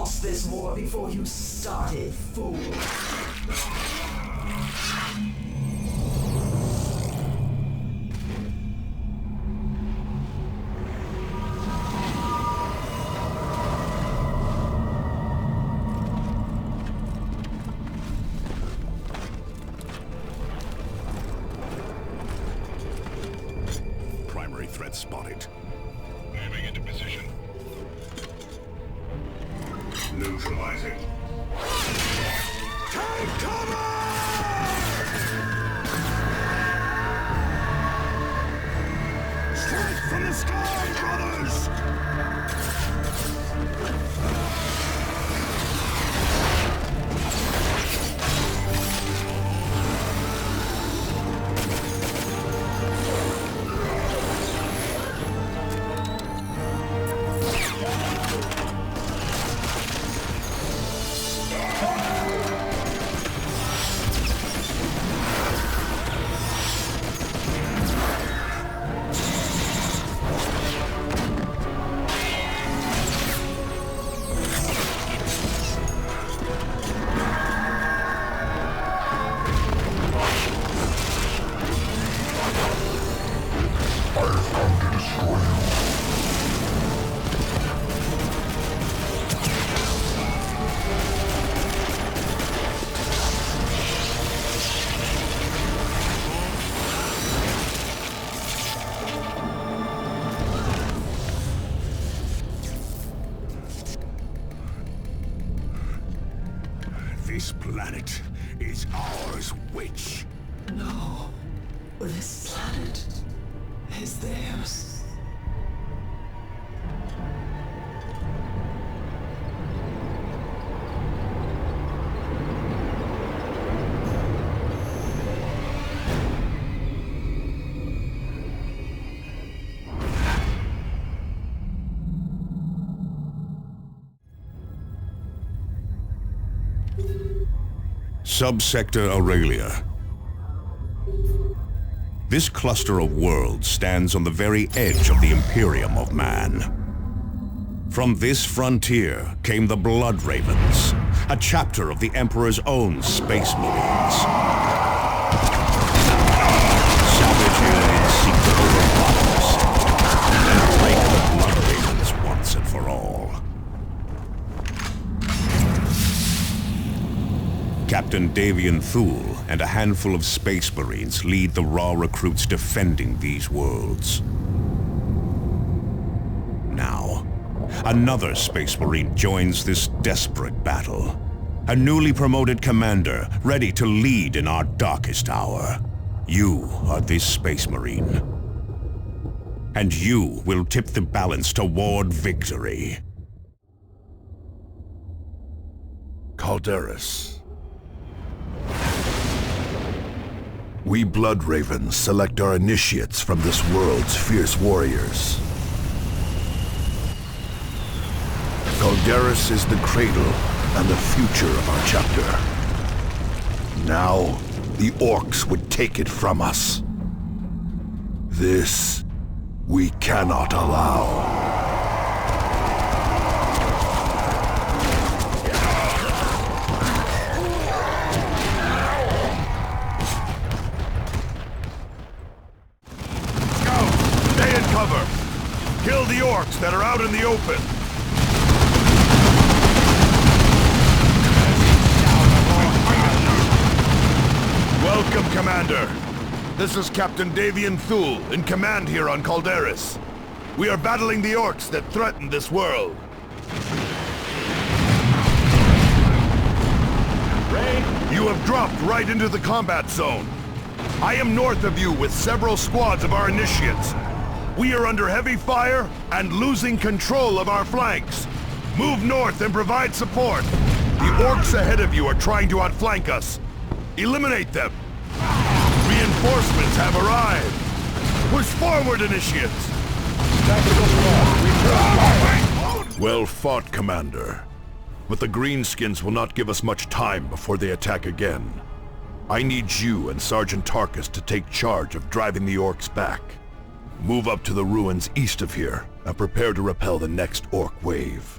lost this war before you started, fool. Primary threat spotted. Moving into position. Neutralizing. Take cover! Strike from the sky, brothers! This planet is ours, witch. No, this planet is theirs. Subsector Aurelia. This cluster of worlds stands on the very edge of the Imperium of Man. From this frontier came the Blood Ravens, a chapter of the Emperor's own Space Marines. Savage aliens seek to overpower the sector and break the Blood Ravens once and for all. Captain Davian Thule and a handful of Space Marines lead the raw recruits defending these worlds. Now, another Space Marine joins this desperate battle. A newly promoted commander, ready to lead in our darkest hour. You are this Space Marine. And you will tip the balance toward victory. Calderis. We Blood Ravens select our initiates from this world's fierce warriors. Calderis is the cradle and the future of our chapter. Now, the orcs would take it from us. This, we cannot allow. Kill the orcs that are out in the open! Welcome, Commander. This is Captain Davian Thule, in command here on Calderis. We are battling the orcs that threaten this world. You have dropped right into the combat zone. I am north of you with several squads of our initiates. We are under heavy fire and losing control of our flanks. Move north and provide support. The orcs ahead of you are trying to outflank us. Eliminate them. Reinforcements have arrived. Push forward, initiates. Well fought, Commander. But the Greenskins will not give us much time before they attack again. I need you and Sergeant Tarkus to take charge of driving the orcs back. Move up to the ruins east of here, and prepare to repel the next orc wave.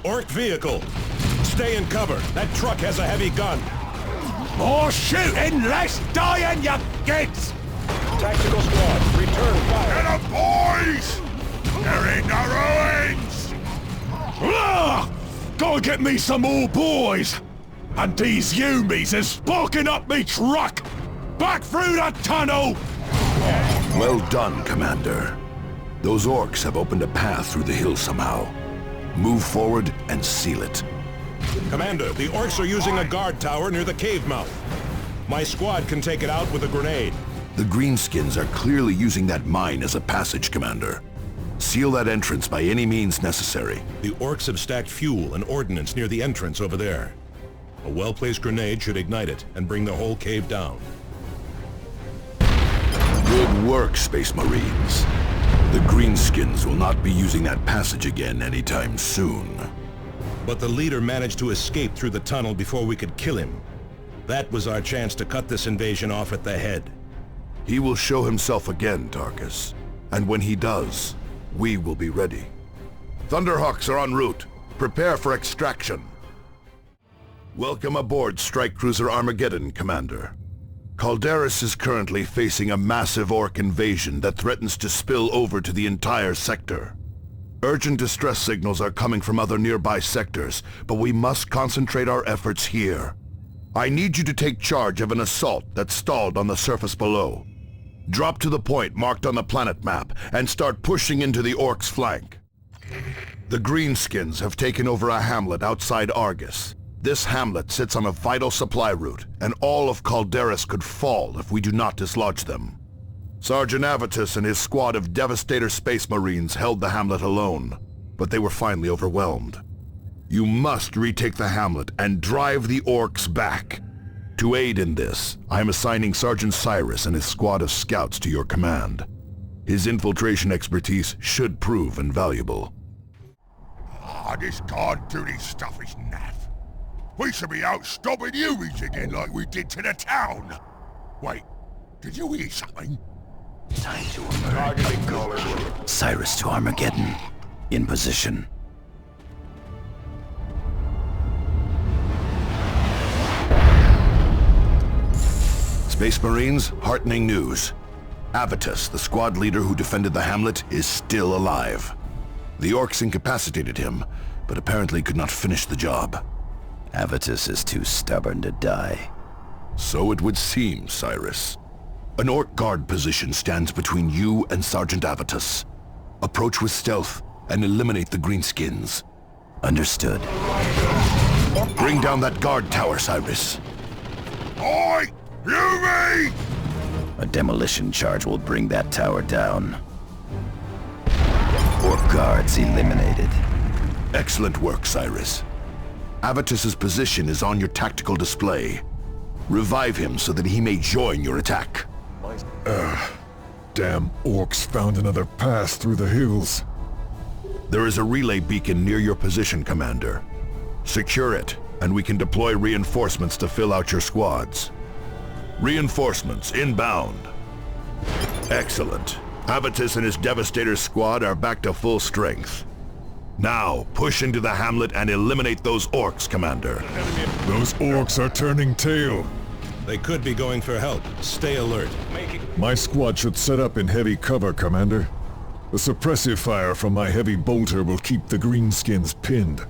Orc vehicle. Stay in cover. That truck has a heavy gun. More shooting, less dying, you kids! Tactical squad, return fire. Get 'em, boys! They're in the ruins! Ah! Go get me some more boys! And these Yumis is sparking up me truck! Back through the tunnel! Well done, Commander. Those orcs have opened a path through the hills somehow. Move forward and seal it. Commander, the orcs are using a guard tower near the cave mouth. My squad can take it out with a grenade. The Greenskins are clearly using that mine as a passage, Commander. Seal that entrance by any means necessary. The orcs have stacked fuel and ordnance near the entrance over there. A well-placed grenade should ignite it and bring the whole cave down. Good work, Space Marines. The Greenskins will not be using that passage again anytime soon. But the leader managed to escape through the tunnel before we could kill him. That was our chance to cut this invasion off at the head. He will show himself again, Tarkus. And when he does, we will be ready. Thunderhawks are en route. Prepare for extraction. Welcome aboard Strike Cruiser Armageddon, Commander. Calderis is currently facing a massive orc invasion that threatens to spill over to the entire sector. Urgent distress signals are coming from other nearby sectors, but we must concentrate our efforts here. I need you to take charge of an assault that's stalled on the surface below. Drop to the point marked on the planet map and start pushing into the orcs' flank. The Greenskins have taken over a hamlet outside Argus. This hamlet sits on a vital supply route, and all of Calderis could fall if we do not dislodge them. Sergeant Avitus and his squad of Devastator Space Marines held the hamlet alone, but they were finally overwhelmed. You must retake the hamlet and drive the orcs back. To aid in this, I am assigning Sergeant Cyrus and his squad of scouts to your command. His infiltration expertise should prove invaluable. This guard duty stuff is naff. We should be out stopping humans again like we did to the town. Wait, did you hear something? Time to emerge. Cyrus to Armageddon. In position. Space Marines, heartening news. Avitus, the squad leader who defended the hamlet, is still alive. The orcs incapacitated him, but apparently could not finish the job. Avitus is too stubborn to die. So it would seem, Cyrus. An orc guard position stands between you and Sergeant Avitus. Approach with stealth and eliminate the Greenskins. Understood. Bring down that guard tower, Cyrus. Oi! You me! A demolition charge will bring that tower down. Orc guards eliminated. Excellent work, Cyrus. Avitus's position is on your tactical display. Revive him so that he may join your attack. Damn orcs found another path through the hills. There is a relay beacon near your position, Commander. Secure it, and we can deploy reinforcements to fill out your squads. Reinforcements inbound. Excellent. Avitus and his Devastator squad are back to full strength. Now, push into the hamlet and eliminate those orcs, Commander. Those orcs are turning tail. They could be going for help. Stay alert. My squad should set up in heavy cover, Commander. The suppressive fire from my heavy bolter will keep the Greenskins pinned.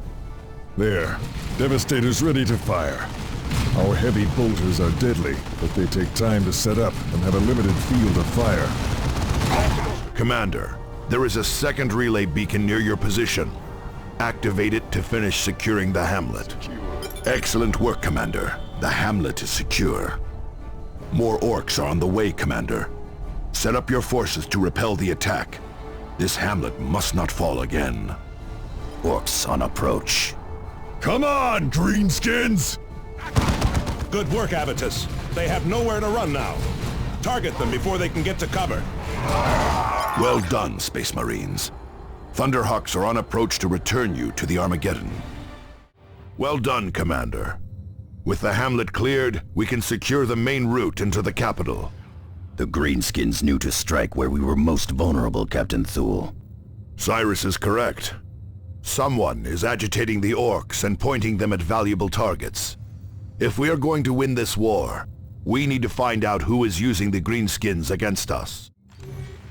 There. Devastator's ready to fire. Our heavy bolters are deadly, but they take time to set up and have a limited field of fire. Commander, there is a second relay beacon near your position. Activate it to finish securing the hamlet. Excellent work, Commander. The hamlet is secure. More orcs are on the way, Commander. Set up your forces to repel the attack. This hamlet must not fall again. Orcs on approach. Come on, Greenskins! Good work, Avitus. They have nowhere to run now. Target them before they can get to cover. Well done, Space Marines. Thunderhawks are on approach to return you to the Armageddon. Well done, Commander. With the hamlet cleared, we can secure the main route into the capital. The Greenskins knew to strike where we were most vulnerable, Captain Thule. Cyrus is correct. Someone is agitating the orcs and pointing them at valuable targets. If we are going to win this war, we need to find out who is using the greenskins against us.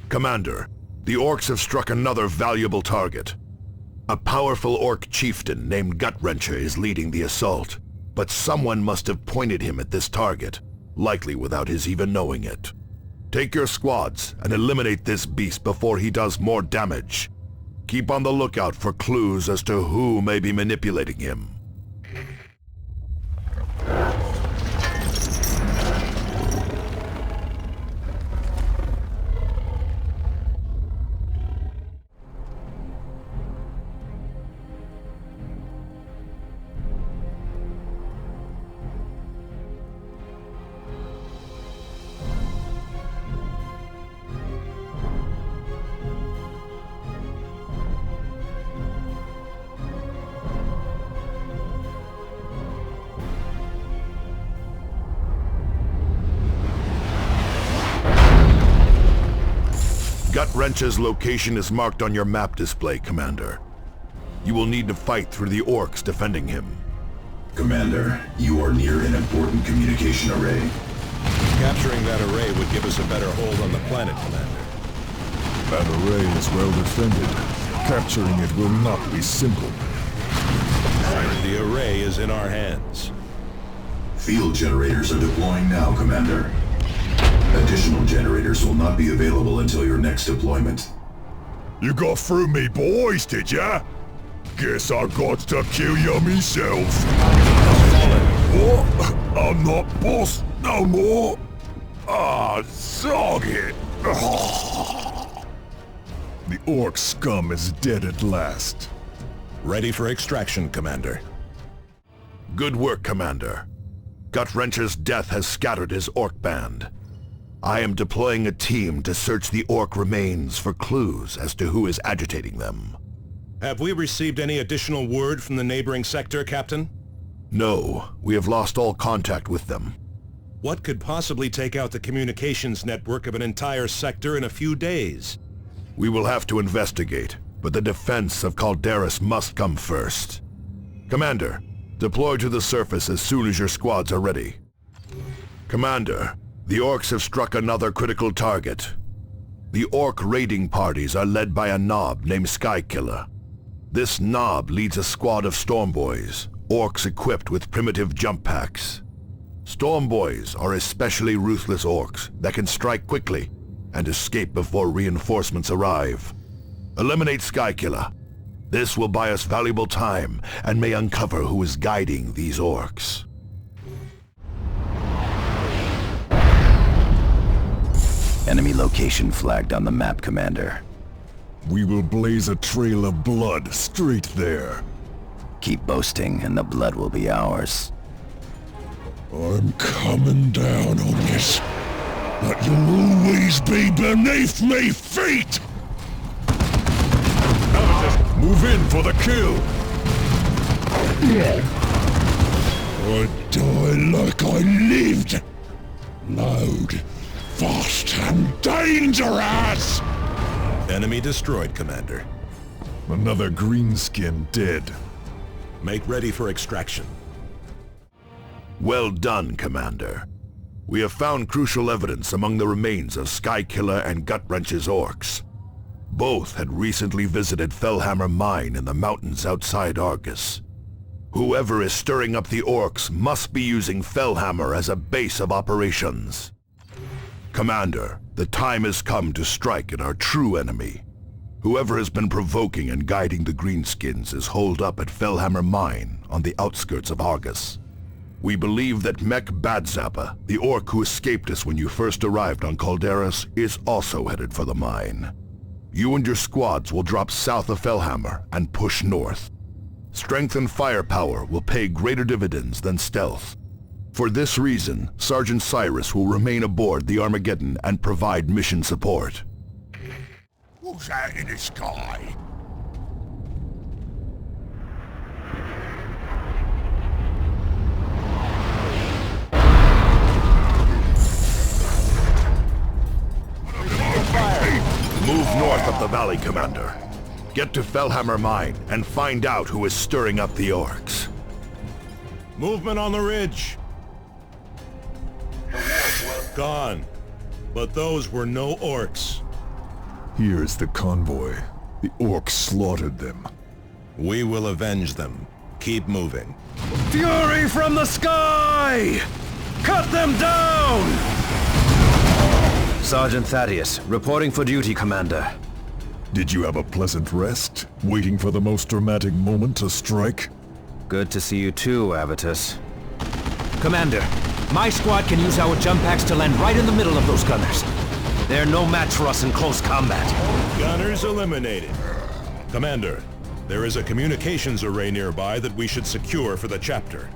Commander, the orcs have struck another valuable target. A powerful orc chieftain named Gut-Wrencher is leading the assault, but someone must have pointed him at this target, likely without his even knowing it. Take your squads and eliminate this beast before he does more damage. Keep on the lookout for clues as to who may be manipulating him. Gut-Wrencher's location is marked on your map display, Commander. You will need to fight through the orcs defending him. Commander, you are near an important communication array. Capturing that array would give us a better hold on the planet, Commander. That array is well defended. Capturing it will not be simple. The array is in our hands. Field generators are deploying now, Commander. Additional generators will not be available until your next deployment. You got through me, boys, did ya? Guess I got to kill you myself. What? I'm not boss no more. Ah, zog it. The orc scum is dead at last. Ready for extraction, Commander. Good work, Commander. Gut-Wrencher's death has scattered his orc band. I am deploying a team to search the orc remains for clues as to who is agitating them. Have we received any additional word from the neighboring sector, Captain? No, we have lost all contact with them. What could possibly take out the communications network of an entire sector in a few days? We will have to investigate, but the defense of Calderas must come first. Commander, deploy to the surface as soon as your squads are ready. Commander, the orcs have struck another critical target. The orc raiding parties are led by a knob named Skykiller. This knob leads a squad of Stormboys, orcs equipped with primitive jump packs. Stormboys are especially ruthless orcs that can strike quickly and escape before reinforcements arrive. Eliminate Skykiller. This will buy us valuable time and may uncover who is guiding these orcs. Enemy location flagged on the map, Commander. We will blaze a trail of blood straight there. Keep boasting and the blood will be ours. I'm coming down on this, but you'll always be beneath me feet! Move in for the kill! I die like I lived! Loud, fast and dangerous! Enemy destroyed, Commander. Another greenskin dead. Make ready for extraction. Well done, Commander. We have found crucial evidence among the remains of Skykiller and Gut-Wrencher's orcs. Both had recently visited Fellhammer Mine in the mountains outside Argus. Whoever is stirring up the orcs must be using Fellhammer as a base of operations. Commander, the time has come to strike at our true enemy. Whoever has been provoking and guiding the Greenskins is holed up at Fellhammer Mine on the outskirts of Argus. We believe that Mech Badzappa, the orc who escaped us when you first arrived on Calderas, is also headed for the mine. You and your squads will drop south of Fellhammer and push north. Strength and firepower will pay greater dividends than stealth. For this reason, Sergeant Cyrus will remain aboard the Armageddon and provide mission support. Who's that in the sky? Move north up the valley, Commander. Get to Fellhammer Mine and find out who is stirring up the orcs. Movement on the ridge. Gone. But those were no orcs. Here's the convoy. The orcs slaughtered them. We will avenge them. Keep moving. Fury from the sky! Cut them down! Sergeant Thaddeus, reporting for duty, Commander. Did you have a pleasant rest, waiting for the most dramatic moment to strike? Good to see you too, Avitus. Commander, my squad can use our jump packs to land right in the middle of those gunners. They're no match for us in close combat. Gunners eliminated. Commander, there is a communications array nearby that we should secure for the chapter.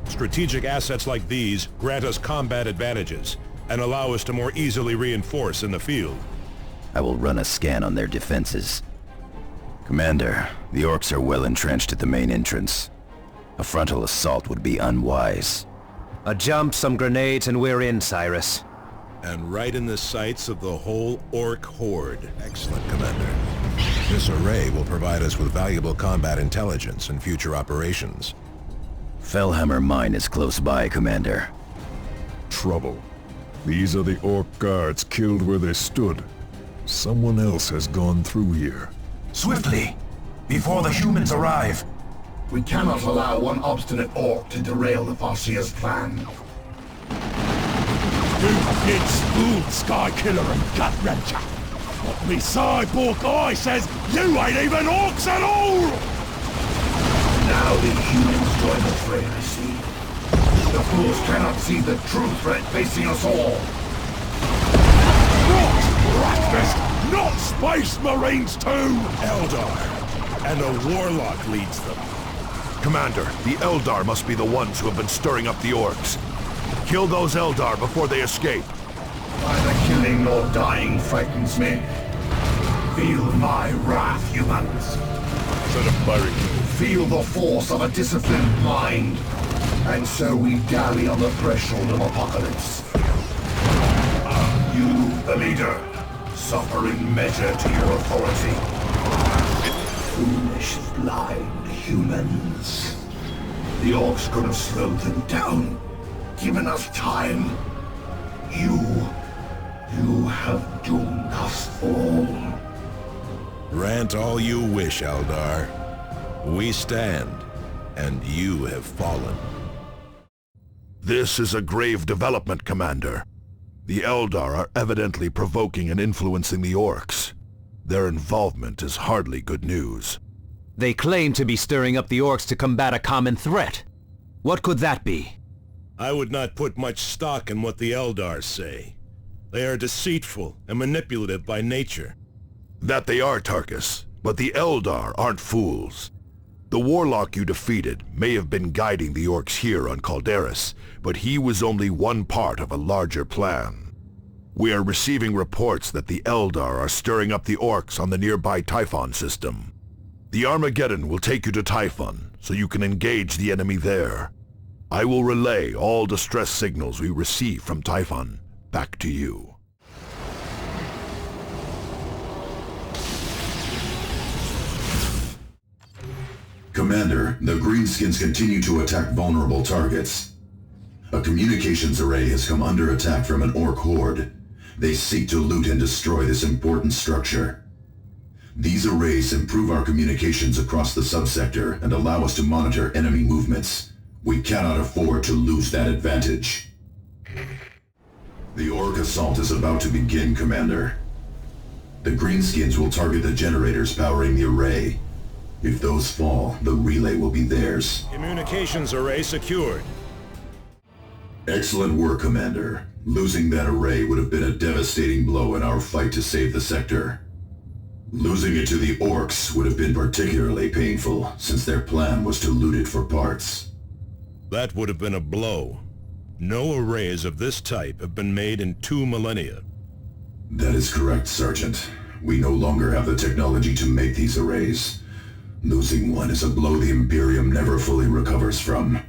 Strategic assets like these grant us combat advantages and allow us to more easily reinforce in the field. I will run a scan on their defenses. Commander, the orcs are well entrenched at the main entrance. A frontal assault would be unwise. A jump, some grenades, and we're in, Cyrus. And right in the sights of the whole orc horde. Excellent, Commander. This array will provide us with valuable combat intelligence in future operations. Fellhammer Mine is close by, Commander. Trouble. These are the orc guards killed where they stood. Someone else has gone through here. Swiftly! Before the humans arrive! We cannot allow one obstinate orc to derail the Farseer's plan. You did spoon Sky Killer and Gut Wrencher. But me cyborg eye says you ain't even orcs at all! Now the humans join the fray, I see. The fools cannot see the true threat facing us all. What? Breakfast? Not Space Marines too! Eldar, and a warlock leads them. Commander, the Eldar must be the ones who have been stirring up the orcs. Kill those Eldar before they escape. Neither killing nor dying frightens me. Feel my wrath, humans. Set a barricade. Feel the force of a disciplined mind. And so we dally on the threshold of apocalypse. You, the leader, suffering measure to your authority. Foolish, blind humans. The orcs could have slowed them down, given us time. You have doomed us all. Rant all you wish, Eldar. We stand, and you have fallen. This is a grave development, Commander. The Eldar are evidently provoking and influencing the orcs. Their involvement is hardly good news. They claim to be stirring up the orcs to combat a common threat. What could that be? I would not put much stock in what the Eldar say. They are deceitful and manipulative by nature. That they are, Tarkus, but the Eldar aren't fools. The warlock you defeated may have been guiding the orcs here on Calderis, but he was only one part of a larger plan. We are receiving reports that the Eldar are stirring up the orcs on the nearby Typhon system. The Armageddon will take you to Typhon, so you can engage the enemy there. I will relay all distress signals we receive from Typhon back to you. Commander, the Greenskins continue to attack vulnerable targets. A communications array has come under attack from an orc horde. They seek to loot and destroy this important structure. These arrays improve our communications across the subsector and allow us to monitor enemy movements. We cannot afford to lose that advantage. The orc assault is about to begin, Commander. The Greenskins will target the generators powering the array. If those fall, the relay will be theirs. Communications array secured. Excellent work, Commander. Losing that array would have been a devastating blow in our fight to save the sector. Losing it to the orcs would have been particularly painful, since their plan was to loot it for parts. That would have been a blow. No arrays of this type have been made in 2 millennia. That is correct, Sergeant. We no longer have the technology to make these arrays. Losing one is a blow the Imperium never fully recovers from.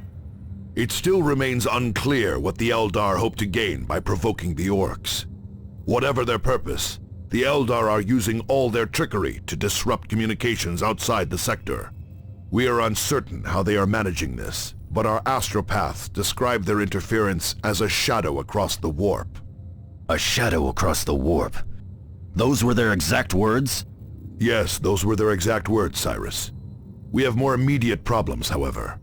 It still remains unclear what the Eldar hope to gain by provoking the orcs. Whatever their purpose, The Eldar are using all their trickery to disrupt communications outside the sector. We are uncertain how they are managing this, but our astropaths describe their interference as a shadow across the warp. A shadow across the warp? Those were their exact words? Yes, those were their exact words, Cyrus. We have more immediate problems, however.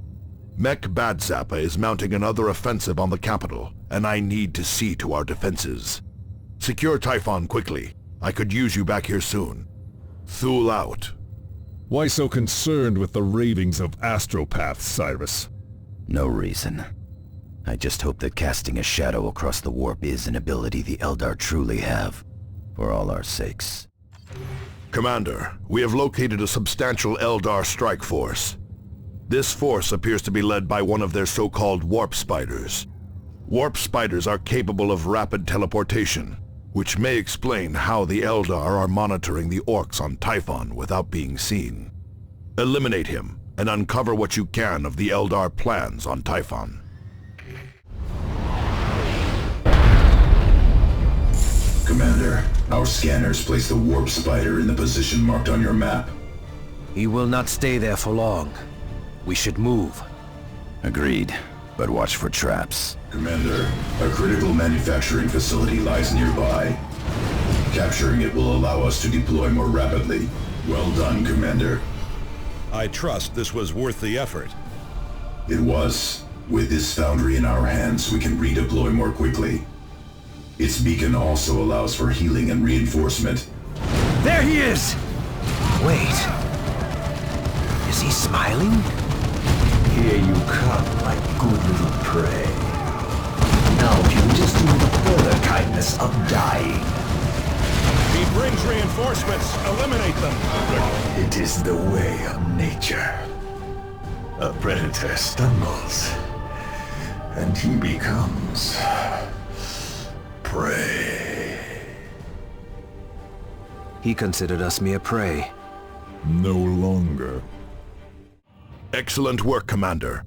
Mech Badzappa is mounting another offensive on the capital, and I need to see to our defenses. Secure Typhon quickly. I could use you back here soon. Thule out. Why so concerned with the ravings of astropaths, Cyrus? No reason. I just hope that casting a shadow across the warp is an ability the Eldar truly have, for all our sakes. Commander, we have located a substantial Eldar strike force. This force appears to be led by one of their so-called warp spiders. Warp spiders are capable of rapid teleportation, which may explain how the Eldar are monitoring the orcs on Typhon without being seen. Eliminate him, and uncover what you can of the Eldar plans on Typhon. Commander, our scanners place the warp spider in the position marked on your map. He will not stay there for long. We should move. Agreed, but watch for traps. Commander, a critical manufacturing facility lies nearby. Capturing it will allow us to deploy more rapidly. Well done, Commander. I trust this was worth the effort. It was. With this foundry in our hands, we can redeploy more quickly. Its beacon also allows for healing and reinforcement. There he is! Wait. Is he smiling? Here you come, my good little prey. Now if you just do the further kindness of dying. He brings reinforcements. Eliminate them. It is the way of nature. A predator stumbles, and he becomes prey. He considered us mere prey. No longer. Excellent work, Commander.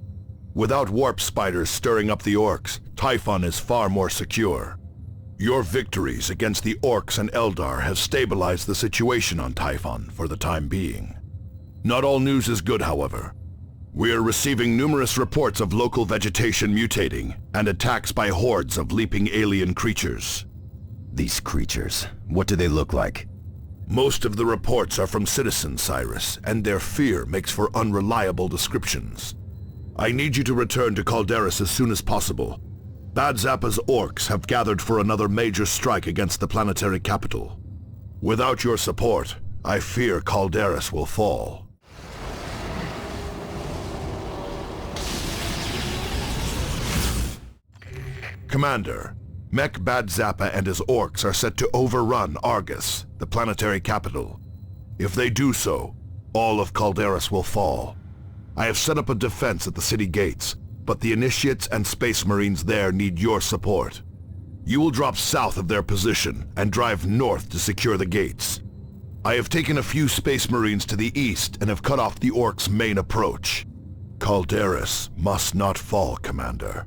Without warp spiders stirring up the orcs, Typhon is far more secure. Your victories against the orcs and Eldar have stabilized the situation on Typhon for the time being. Not all news is good, however. We are receiving numerous reports of local vegetation mutating and attacks by hordes of leaping alien creatures. These creatures, what do they look like? Most of the reports are from citizens, Cyrus, and their fear makes for unreliable descriptions. I need you to return to Calderis as soon as possible. Badzappa's orcs have gathered for another major strike against the planetary capital. Without your support, I fear Calderis will fall. Commander, Mech Badzappa and his orcs are set to overrun Argus, the planetary capital. If they do so, all of Calderis will fall. I have set up a defense at the city gates, but the Initiates and Space Marines there need your support. You will drop south of their position and drive north to secure the gates. I have taken a few Space Marines to the east and have cut off the orcs' main approach. Calderis must not fall, Commander.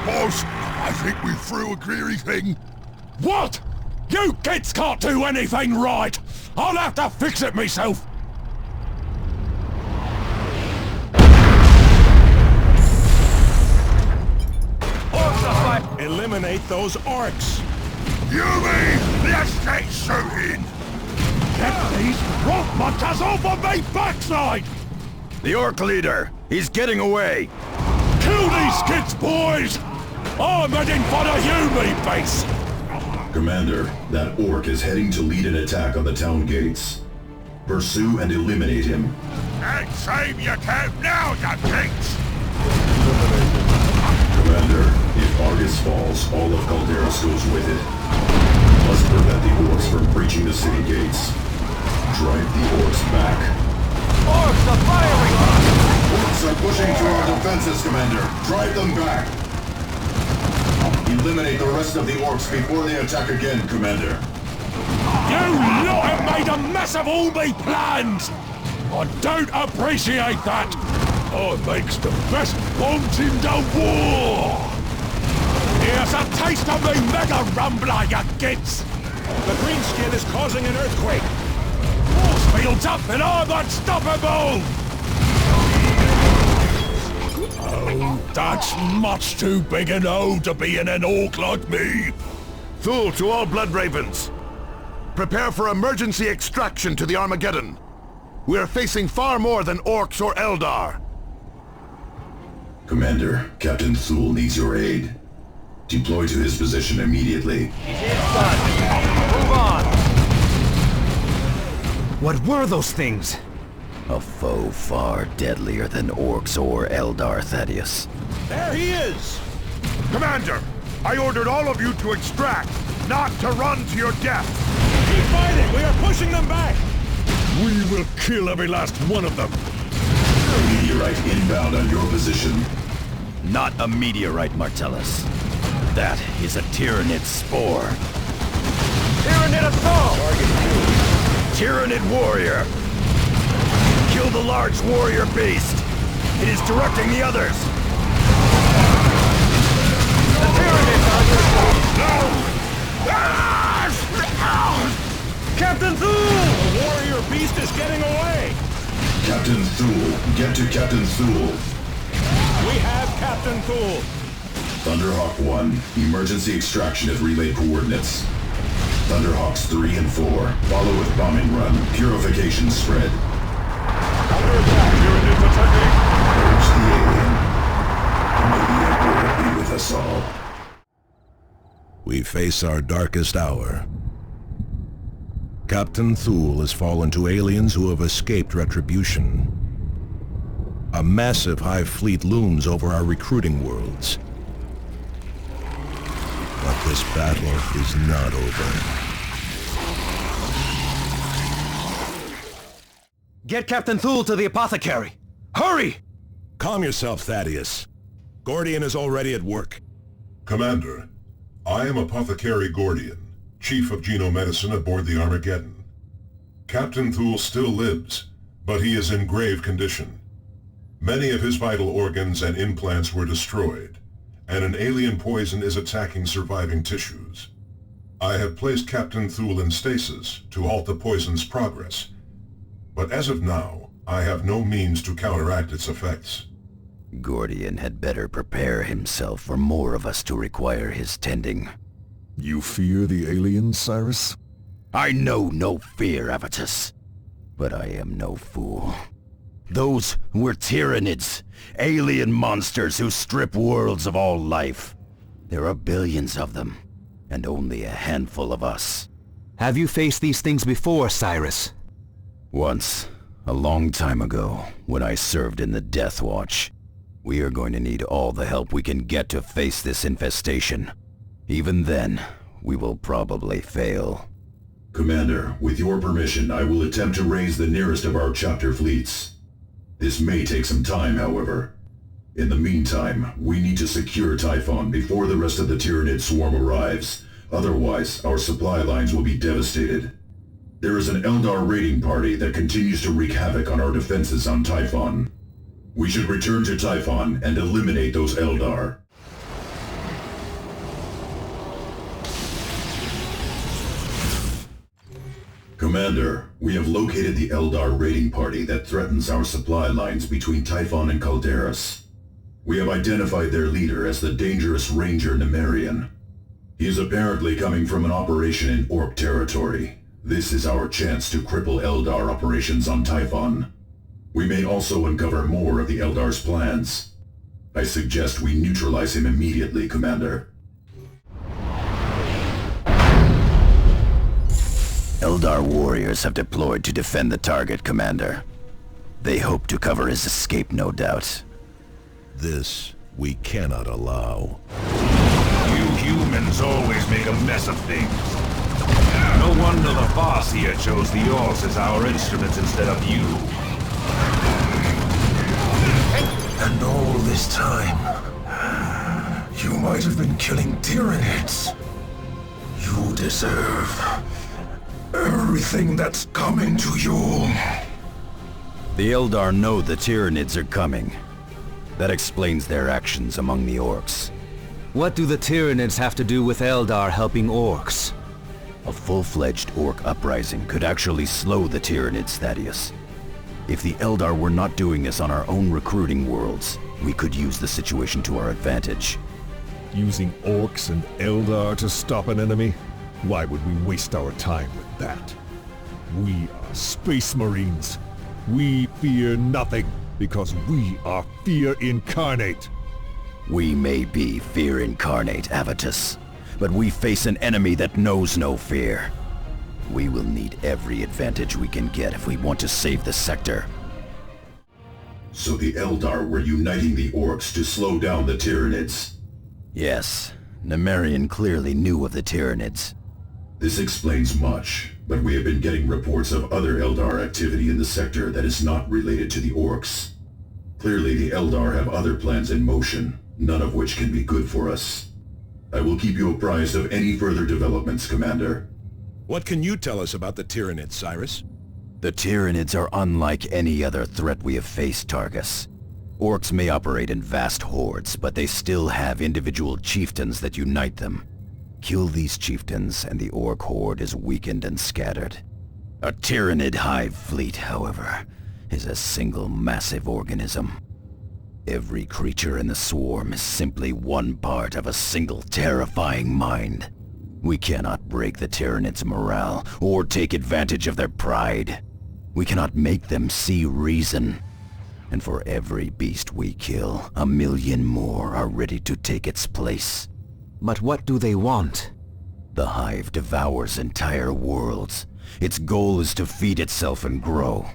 Boss, I think we threw a greedy thing. What? You kids can't do anything right! I'll have to fix it myself! Eliminate those orcs. Yumi, let's get shooting! Get these rock monsters off of me backside! The orc leader! He's getting away! Kill these kids, boys! I'm heading for the Yumi base! Commander, that orc is heading to lead an attack on the town gates. Pursue and eliminate him. And save your camp now, you kinks! Commander, if Argus falls, all of Calderis goes with it. Must prevent the orcs from breaching the city gates. Drive the orcs back. Orcs are firing on us! Orcs are pushing through our defenses, Commander. Drive them back. Eliminate the rest of the orcs before they attack again, Commander. You lot have made a mess of all me plans! I don't appreciate that! I makes the best bombs in the war! Here's a taste of me mega rumbler, you gits! The greenskin is causing an earthquake! Force fields up and I'm unstoppable! Oh, that's much too big an O to be in an orc like me! Thule to all Blood Ravens. Prepare for emergency extraction to the Armageddon. We are facing far more than orcs or Eldar. Commander, Captain Thule needs your aid. Deploy to his position immediately. Move on! What were those things? A foe far deadlier than orcs or Eldar, Thaddeus. There he is! Commander, I ordered all of you to extract, not to run to your death. Keep fighting! We are pushing them back! We will kill every last one of them! Meteorite inbound on your position. Not a meteorite, Martellus. That is a Tyrannid spore. Tyrannid assault! Tyrannid warrior! Kill the large warrior beast! It is directing the others! The Tyrannid's on your side! Captain Thule! The warrior beast is getting away! Captain Thule, get to Captain Thule. We have Captain Thule. Thunderhawk 1, emergency extraction at relay coordinates. Thunderhawks 3 and 4, follow with bombing run, purification spread. Under attack, Tyranids attacking! Urge the alien. May the Emperor be with us all. We face our darkest hour. Captain Thule has fallen to aliens who have escaped retribution. A massive hive fleet looms over our recruiting worlds. But this battle is not over. Get Captain Thule to the apothecary! Hurry! Calm yourself, Thaddeus. Gordian is already at work. Commander, I am Apothecary Gordian, Chief of Genomedicine aboard the Armageddon. Captain Thule still lives, but he is in grave condition. Many of his vital organs and implants were destroyed, and an alien poison is attacking surviving tissues. I have placed Captain Thule in stasis to halt the poison's progress, but as of now, I have no means to counteract its effects. Gordian had better prepare himself for more of us to require his tending. You fear the aliens, Cyrus? I know no fear, Avitus. But I am no fool. Those were Tyranids, alien monsters who strip worlds of all life. There are billions of them, and only a handful of us. Have you faced these things before, Cyrus? Once, a long time ago, when I served in the Death Watch. We are going to need all the help we can get to face this infestation. Even then, we will probably fail. Commander, with your permission, I will attempt to raise the nearest of our chapter fleets. This may take some time, however. In the meantime, we need to secure Typhon before the rest of the Tyranid swarm arrives. Otherwise, our supply lines will be devastated. There is an Eldar raiding party that continues to wreak havoc on our defenses on Typhon. We should return to Typhon and eliminate those Eldar. Commander, we have located the Eldar raiding party that threatens our supply lines between Typhon and Calderas. We have identified their leader as the dangerous Ranger Nemerian. He is apparently coming from an operation in Orc territory. This is our chance to cripple Eldar operations on Typhon. We may also uncover more of the Eldar's plans. I suggest we neutralize him immediately, Commander. Eldar warriors have deployed to defend the target, Commander. They hope to cover his escape, no doubt. This we cannot allow. You humans always make a mess of things. No wonder the boss here chose the Orcs as our instruments instead of you. And all this time, you might have been killing Tyranids. You deserve everything that's coming to you. The Eldar know the Tyranids are coming. That explains their actions among the Orcs. What do the Tyranids have to do with Eldar helping orcs? A full-fledged orc uprising could actually slow the Tyranids, Thaddeus. If the Eldar were not doing this on our own recruiting worlds, we could use the situation to our advantage. Using orcs and Eldar to stop an enemy? Why would we waste our time with that? We are Space Marines. We fear nothing, because we are fear incarnate. We may be fear incarnate, Avitus, but we face an enemy that knows no fear. We will need every advantage we can get if we want to save the sector. So the Eldar were uniting the orcs to slow down the Tyranids. Yes, Nemerian clearly knew of the Tyranids. This explains much, but we have been getting reports of other Eldar activity in the sector that is not related to the orcs. Clearly the Eldar have other plans in motion, none of which can be good for us. I will keep you apprised of any further developments, Commander. What can you tell us about the Tyranids, Cyrus? The Tyranids are unlike any other threat we have faced, Targus. Orcs may operate in vast hordes, but they still have individual chieftains that unite them. Kill these chieftains, and the orc horde is weakened and scattered. A Tyranid hive fleet, however, is a single massive organism. Every creature in the swarm is simply one part of a single terrifying mind. We cannot break the Tyranids' morale, or take advantage of their pride. We cannot make them see reason. And for every beast we kill, 1,000,000 more are ready to take its place. But what do they want? The hive devours entire worlds. Its goal is to feed itself and grow.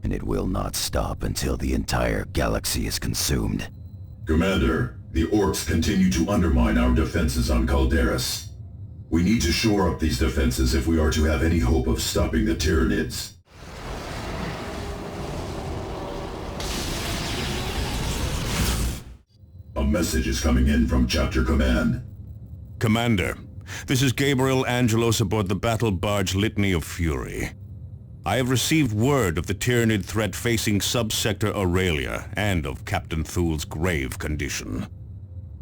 And it will not stop until the entire galaxy is consumed. Commander, the orcs continue to undermine our defenses on Calderas. We need to shore up these defenses if we are to have any hope of stopping the Tyranids. A message is coming in from Chapter Command. Commander, this is Gabriel Angelos aboard the battle barge Litany of Fury. I have received word of the Tyranid threat facing Subsector Aurelia and of Captain Thul's grave condition.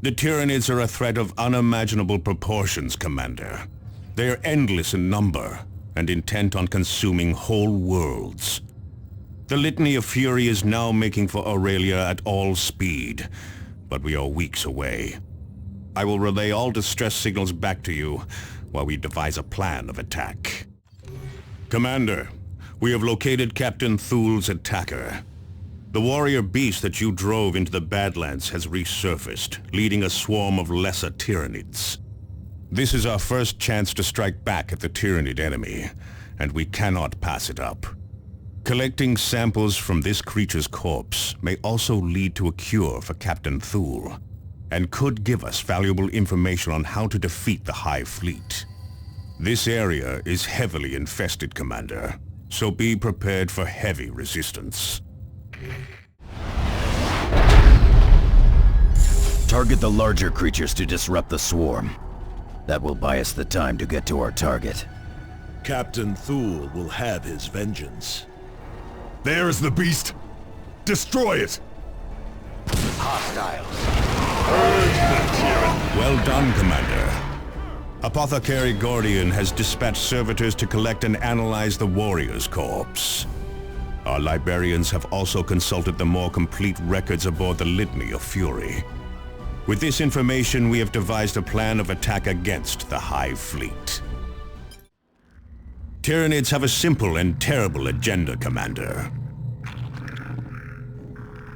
The Tyranids are a threat of unimaginable proportions, Commander. They are endless in number and intent on consuming whole worlds. The Litany of Fury is now making for Aurelia at all speed, but we are weeks away. I will relay all distress signals back to you while we devise a plan of attack. Commander, we have located Captain Thul's attacker. The warrior beast that you drove into the Badlands has resurfaced, leading a swarm of lesser Tyranids. This is our first chance to strike back at the Tyranid enemy, and we cannot pass it up. Collecting samples from this creature's corpse may also lead to a cure for Captain Thul, and could give us valuable information on how to defeat the Hive Fleet. This area is heavily infested, Commander, so be prepared for heavy resistance. Target the larger creatures to disrupt the swarm. That will buy us the time to get to our target. Captain Thul will have his vengeance. There is the beast! Destroy it! Hostiles. Well done, Commander. Apothecary Gordian has dispatched servitors to collect and analyze the warrior's corpse. Our librarians have also consulted the more complete records aboard the Litany of Fury. With this information, we have devised a plan of attack against the Hive Fleet. Tyranids have a simple and terrible agenda, Commander.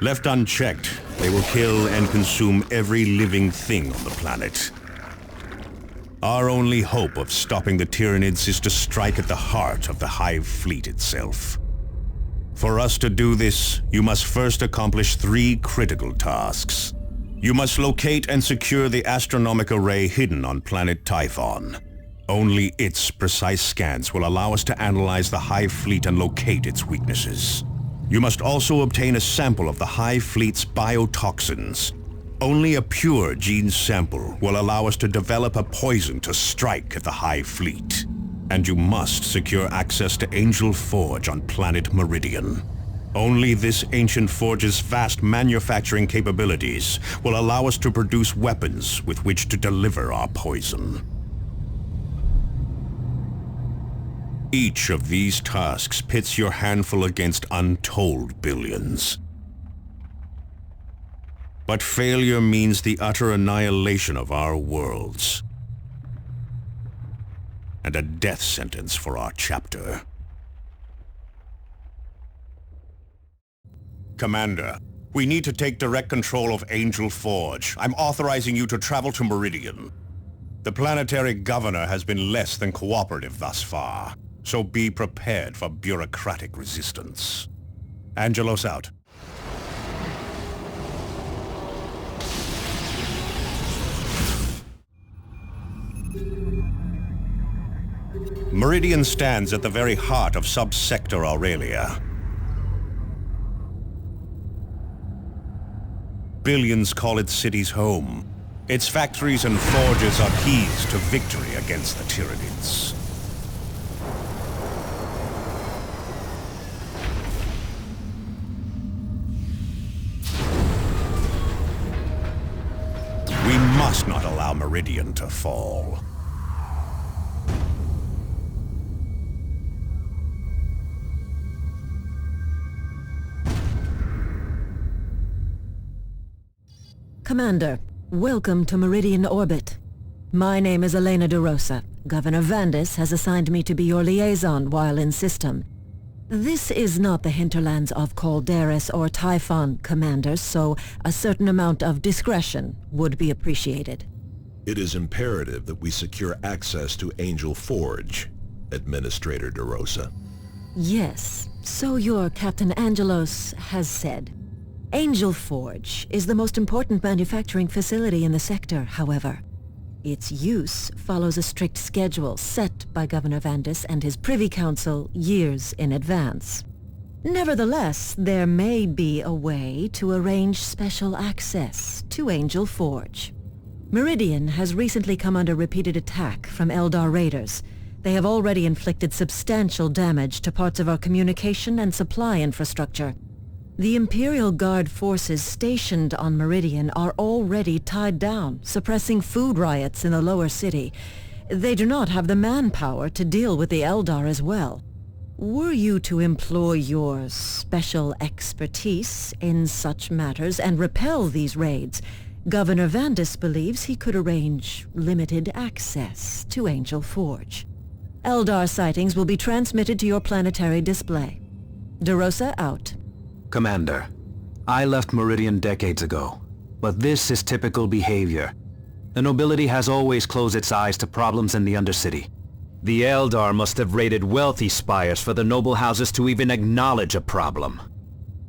Left unchecked, they will kill and consume every living thing on the planet. Our only hope of stopping the Tyranids is to strike at the heart of the Hive Fleet itself. For us to do this, you must first accomplish 3 critical tasks. You must locate and secure the astronomic array hidden on planet Typhon. Only its precise scans will allow us to analyze the Hive Fleet and locate its weaknesses. You must also obtain a sample of the Hive Fleet's biotoxins. Only a pure gene sample will allow us to develop a poison to strike at the Hive Fleet. And you must secure access to Angel Forge on planet Meridian. Only this ancient forge's vast manufacturing capabilities will allow us to produce weapons with which to deliver our poison. Each of these tasks pits your handful against untold billions. But failure means the utter annihilation of our worlds, and a death sentence for our chapter. Commander, we need to take direct control of Angel Forge. I'm authorizing you to travel to Meridian. The planetary governor has been less than cooperative thus far, so be prepared for bureaucratic resistance. Angelos out. Meridian stands at the very heart of Subsector Aurelia. Billions call its cities home. Its factories and forges are keys to victory against the Tyranids. We must not allow Meridian to fall. Commander, welcome to Meridian Orbit. My name is Elena de Rosa. Governor Vandis has assigned me to be your liaison while in system. This is not the hinterlands of Calderis or Typhon, Commander, so a certain amount of discretion would be appreciated. It is imperative that we secure access to Angel Forge, Administrator de Rosa. Yes, so your Captain Angelos has said. Angel Forge is the most important manufacturing facility in the sector, however. Its use follows a strict schedule set by Governor Vandis and his Privy Council years in advance. Nevertheless, there may be a way to arrange special access to Angel Forge. Meridian has recently come under repeated attack from Eldar raiders. They have already inflicted substantial damage to parts of our communication and supply infrastructure. The Imperial Guard forces stationed on Meridian are already tied down, suppressing food riots in the lower city. They do not have the manpower to deal with the Eldar as well. Were you to employ your special expertise in such matters and repel these raids, Governor Vandis believes he could arrange limited access to Angel Forge. Eldar sightings will be transmitted to your planetary display. De Rosa out. Commander, I left Meridian decades ago, but this is typical behavior. The nobility has always closed its eyes to problems in the Undercity. The Eldar must have raided wealthy spires for the noble houses to even acknowledge a problem.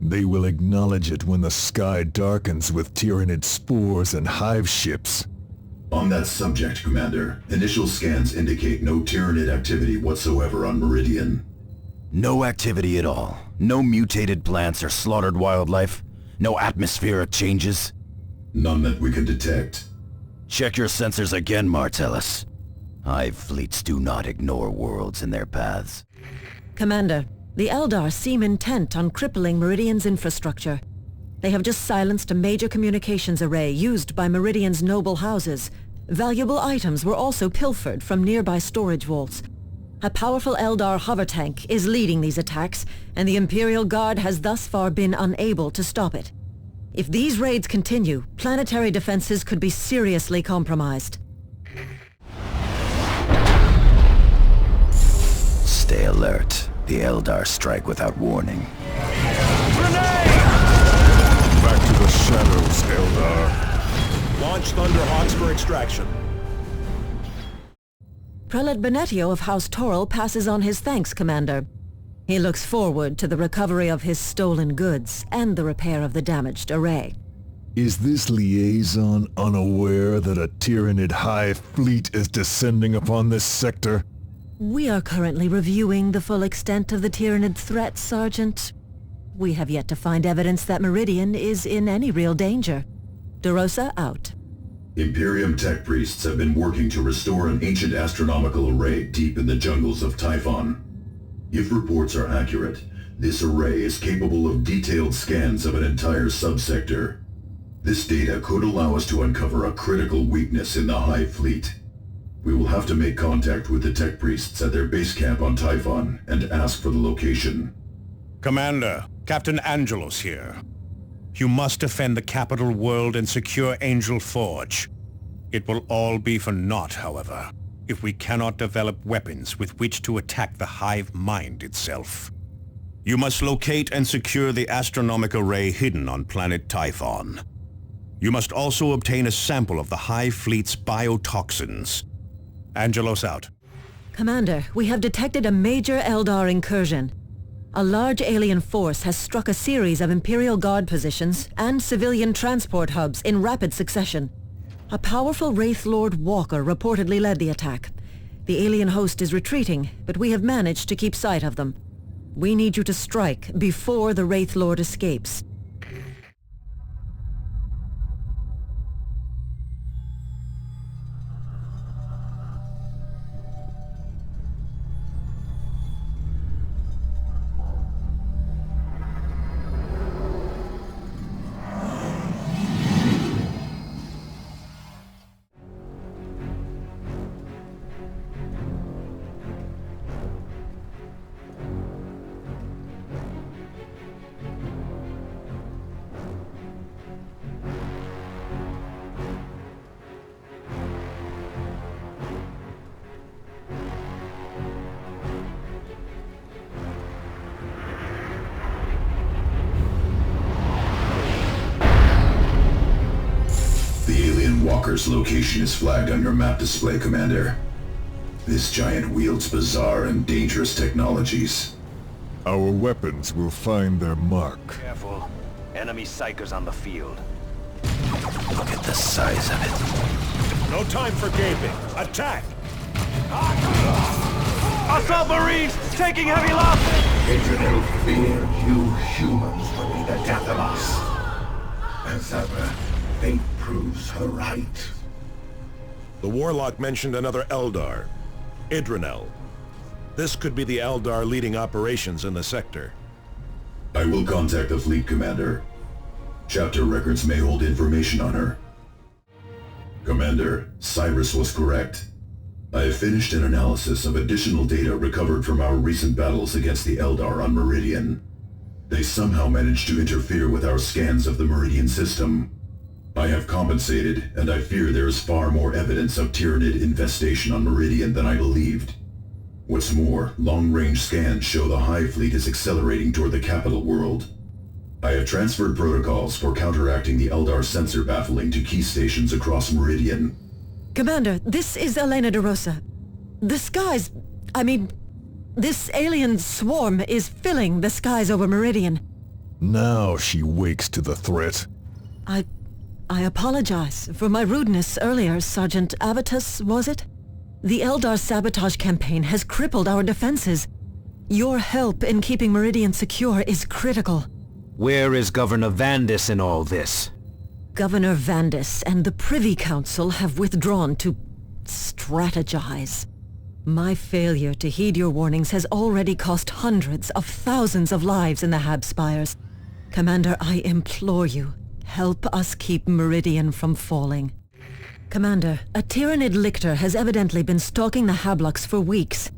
They will acknowledge it when the sky darkens with Tyranid spores and hive ships. On that subject, Commander, initial scans indicate no Tyranid activity whatsoever on Meridian. No activity at all. No mutated plants or slaughtered wildlife. No atmospheric changes. None that we could detect. Check your sensors again, Martellus. Hive fleets do not ignore worlds in their paths. Commander, the Eldar seem intent on crippling Meridian's infrastructure. They have just silenced a major communications array used by Meridian's noble houses. Valuable items were also pilfered from nearby storage vaults. A powerful Eldar hover tank is leading these attacks, and the Imperial Guard has thus far been unable to stop it. If these raids continue, planetary defenses could be seriously compromised. Stay alert. The Eldar strike without warning. Back to the shadows, Eldar. Launch Thunderhawks for extraction. Prelate Benetio of House Toril passes on his thanks, Commander. He looks forward to the recovery of his stolen goods and the repair of the damaged array. Is this liaison unaware that a Tyranid hive fleet is descending upon this sector? We are currently reviewing the full extent of the Tyranid threat, Sergeant. We have yet to find evidence that Meridian is in any real danger. De Rosa out. Imperium tech priests have been working to restore an ancient astronomical array deep in the jungles of Typhon. If reports are accurate, This array is capable of detailed scans of an entire subsector. This data could allow us to uncover a critical weakness in the Hive Fleet. We will have to make contact with the tech priests at their base camp on Typhon and ask for the location. Commander, Captain Angelos here. You must defend the capital world and secure Angel Forge. It will all be for naught, however, if we cannot develop weapons with which to attack the Hive mind itself. You must locate and secure the astronomic array hidden on planet Typhon. You must also obtain a sample of the Hive Fleet's biotoxins. Angelos out. Commander, we have detected a major Eldar incursion. A large alien force has struck a series of Imperial Guard positions and civilian transport hubs in rapid succession. A powerful Wraith Lord Walker reportedly led the attack. The alien host is retreating, but we have managed to keep sight of them. We need you to strike before the Wraith Lord escapes. Walker's location is flagged on your map display, Commander. This giant wields bizarre and dangerous technologies. Our weapons will find their mark. Careful. Enemy psychers on the field. Look at the size of it. No time for gaping. Attack! Assault Marines taking heavy loss! Adrian feared you humans would be the death of us. As ever, fate proves her right. The Warlock mentioned another Eldar, Idranel. This could be the Eldar leading operations in the sector. I will contact the fleet, Commander. Chapter records may hold information on her. Commander, Cyrus was correct. I have finished an analysis of additional data recovered from our recent battles against the Eldar on Meridian. They somehow managed to interfere with our scans of the Meridian system. I have compensated, and I fear there is far more evidence of Tyranid infestation on Meridian than I believed. What's more, long-range scans show the Hive Fleet is accelerating toward the capital world. I have transferred protocols for counteracting the Eldar sensor baffling to key stations across Meridian. Commander, this is Elena de Rosa. The skies... this alien swarm is filling the skies over Meridian. Now she wakes to the threat. I apologize for my rudeness earlier, Sergeant Avitus, was it? The Eldar sabotage campaign has crippled our defenses. Your help in keeping Meridian secure is critical. Where is Governor Vandis in all this? Governor Vandis and the Privy Council have withdrawn to strategize. My failure to heed your warnings has already cost hundreds of thousands of lives in the Hab Spires. Commander, I implore you, help us keep Meridian from falling. Commander, a Tyranid lictor has evidently been stalking the Hablux for weeks.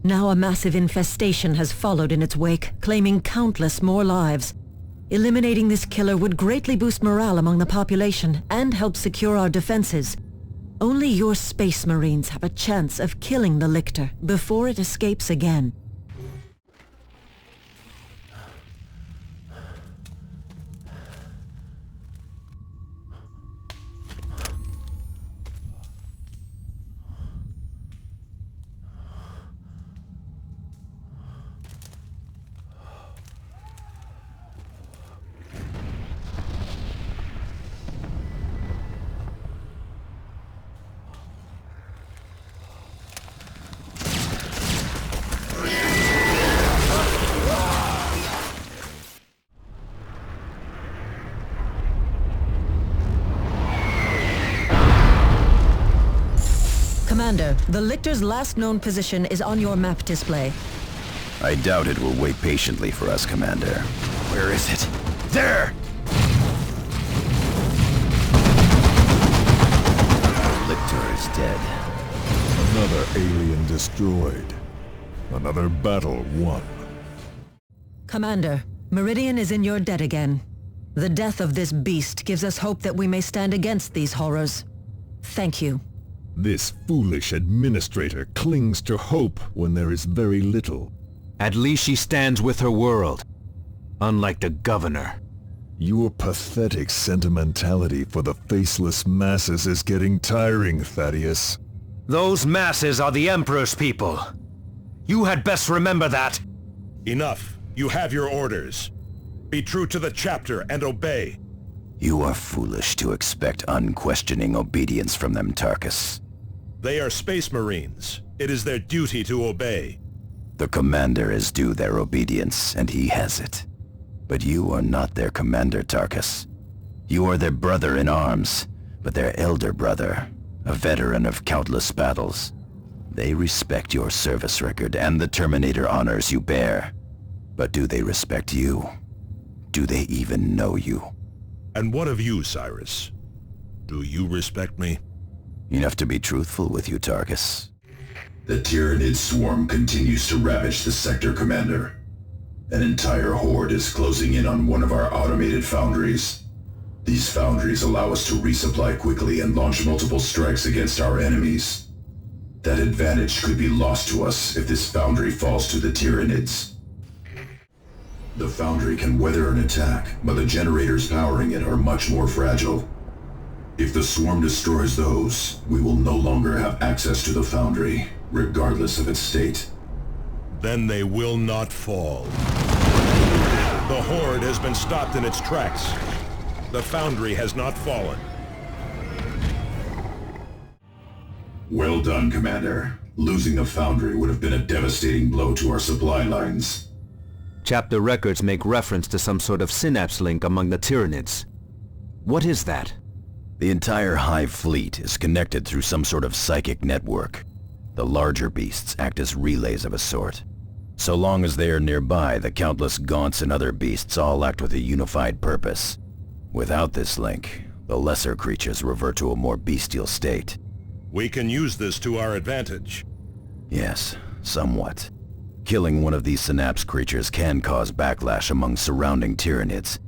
Now a massive infestation has followed in its wake, claiming countless more lives. Eliminating this killer would greatly boost morale among the population and help secure our defenses. Only your Space Marines have a chance of killing the lictor before it escapes again. Commander, the lictor's last known position is on your map display. I doubt it will wait patiently for us, Commander. Where is it? There! Lictor is dead. Another alien destroyed. Another battle won. Commander, Meridian is in your debt again. The death of this beast gives us hope that we may stand against these horrors. Thank you. This foolish administrator clings to hope when there is very little. At least she stands with her world, unlike the governor. Your pathetic sentimentality for the faceless masses is getting tiring, Thaddeus. Those masses are the Emperor's people. You had best remember that. Enough. You have your orders. Be true to the chapter and obey. You are foolish to expect unquestioning obedience from them, Tarkus. They are Space Marines. It is their duty to obey. The Commander is due their obedience, and he has it. But you are not their Commander, Tarkus. You are their brother in arms, but their elder brother, a veteran of countless battles. They respect your service record and the Terminator honors you bear. But do they respect you? Do they even know you? And what of you, Cyrus? Do you respect me? Enough to be truthful with you, Tarkus. The Tyranid swarm continues to ravage the sector, Commander. An entire horde is closing in on one of our automated foundries. These foundries allow us to resupply quickly and launch multiple strikes against our enemies. That advantage could be lost to us if this foundry falls to the Tyranids. The foundry can weather an attack, but the generators powering it are much more fragile. If the swarm destroys those, we will no longer have access to the foundry, regardless of its state. Then they will not fall. The horde has been stopped in its tracks. The foundry has not fallen. Well done, Commander. Losing the foundry would have been a devastating blow to our supply lines. Chapter records make reference to some sort of synapse link among the Tyranids. What is that? The entire Hive fleet is connected through some sort of psychic network. The larger beasts act as relays of a sort. So long as they are nearby, the countless Gaunts and other beasts all act with a unified purpose. Without this link, the lesser creatures revert to a more bestial state. We can use this to our advantage. Yes, somewhat. Killing one of these synapse creatures can cause backlash among surrounding Tyranids.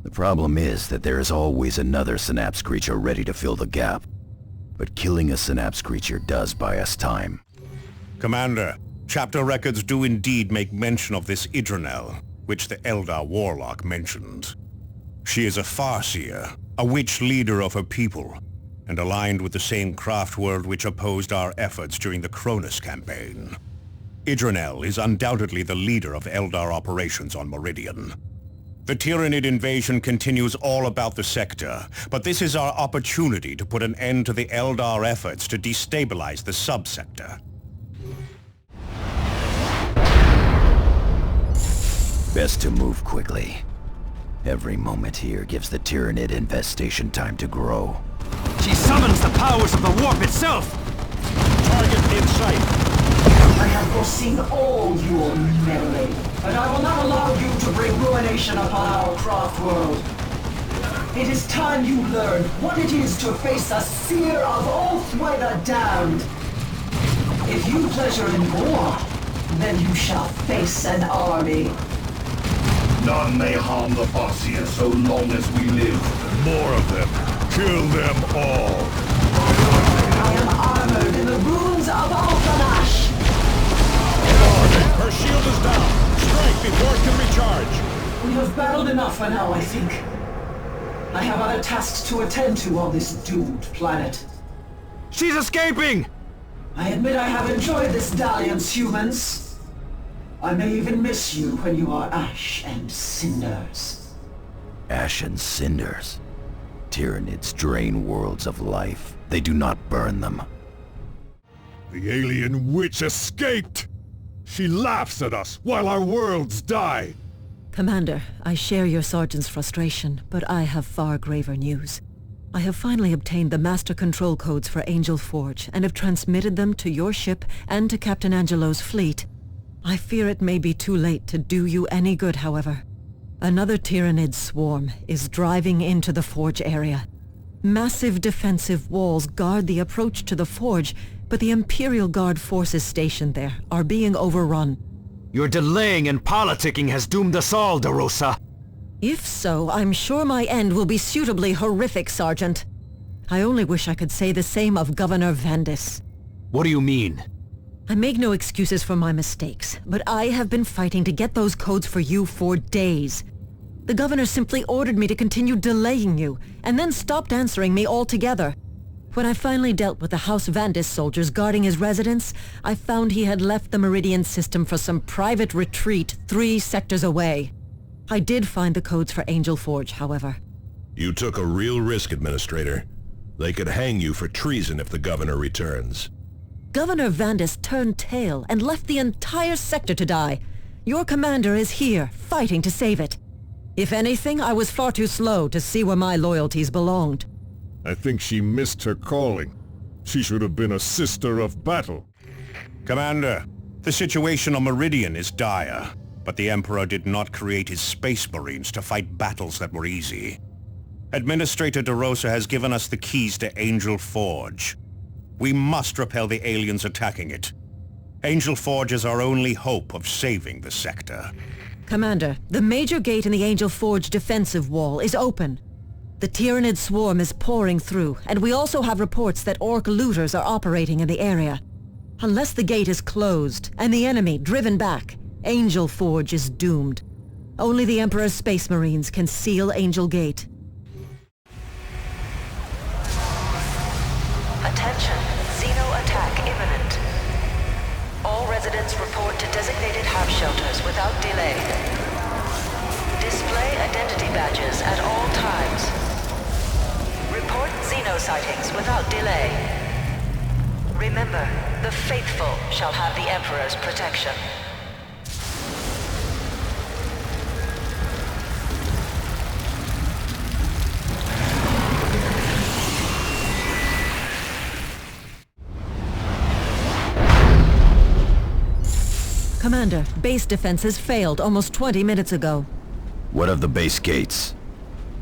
The problem is that there is always another synapse creature ready to fill the gap. But killing a synapse creature does buy us time. Commander, chapter records do indeed make mention of this Idranel, which the Eldar Warlock mentioned. She is a Farseer, a witch leader of her people, and aligned with the same craft world which opposed our efforts during the Cronus campaign. Idranel is undoubtedly the leader of Eldar operations on Meridian. The Tyranid invasion continues all about the sector, but this is our opportunity to put an end to the Eldar efforts to destabilize the subsector. Best to move quickly. Every moment here gives the Tyranid infestation time to grow. She summons the powers of the warp itself! Target in sight! I have foreseen all your meddling, and I will not allow you to bring ruination upon our craft world. It is time you learn what it is to face a seer of oath by the damned. If you pleasure in war, then you shall face an army. None may harm the Farseer so long as we live. More of them. Kill them all. I am armored in the runes of Alphanash. Her shield is down. Strike before it can recharge. We have battled enough for now, I think. I have other tasks to attend to on this doomed planet. She's escaping! I admit I have enjoyed this dalliance, humans. I may even miss you when you are ash and cinders. Ash and cinders? Tyranids drain worlds of life. They do not burn them. The alien witch escaped! She laughs at us while our worlds die! Commander, I share your sergeant's frustration, but I have far graver news. I have finally obtained the master control codes for Angel Forge and have transmitted them to your ship and to Captain Angelo's fleet. I fear it may be too late to do you any good, however. Another Tyranid swarm is driving into the Forge area. Massive defensive walls guard the approach to the Forge, but the Imperial Guard forces stationed there are being overrun. Your delaying and politicking has doomed us all, DeRosa. If so, I'm sure my end will be suitably horrific, Sergeant. I only wish I could say the same of Governor Vandis. What do you mean? I make no excuses for my mistakes, but I have been fighting to get those codes for you for days. The governor simply ordered me to continue delaying you, and then stopped answering me altogether. When I finally dealt with the House Vandis soldiers guarding his residence, I found he had left the Meridian system for some private retreat 3 sectors away. I did find the codes for Angel Forge, however. You took a real risk, Administrator. They could hang you for treason if the governor returns. Governor Vandis turned tail and left the entire sector to die. Your commander is here, fighting to save it. If anything, I was far too slow to see where my loyalties belonged. I think she missed her calling. She should have been a sister of battle. Commander, the situation on Meridian is dire, but the Emperor did not create his Space Marines to fight battles that were easy. Administrator DeRosa has given us the keys to Angel Forge. We must repel the aliens attacking it. Angel Forge is our only hope of saving the sector. Commander, the major gate in the Angel Forge defensive wall is open. The Tyranid swarm is pouring through, and we also have reports that Orc looters are operating in the area. Unless the gate is closed, and the enemy driven back, Angel Forge is doomed. Only the Emperor's Space Marines can seal Angel Gate. Attention, Xeno attack imminent. All residents report to designated half shelters without delay. Display identity badges at all times. Report Xeno sightings without delay. Remember, the faithful shall have the Emperor's protection. Commander, base defenses failed almost 20 minutes ago. What of the base gates?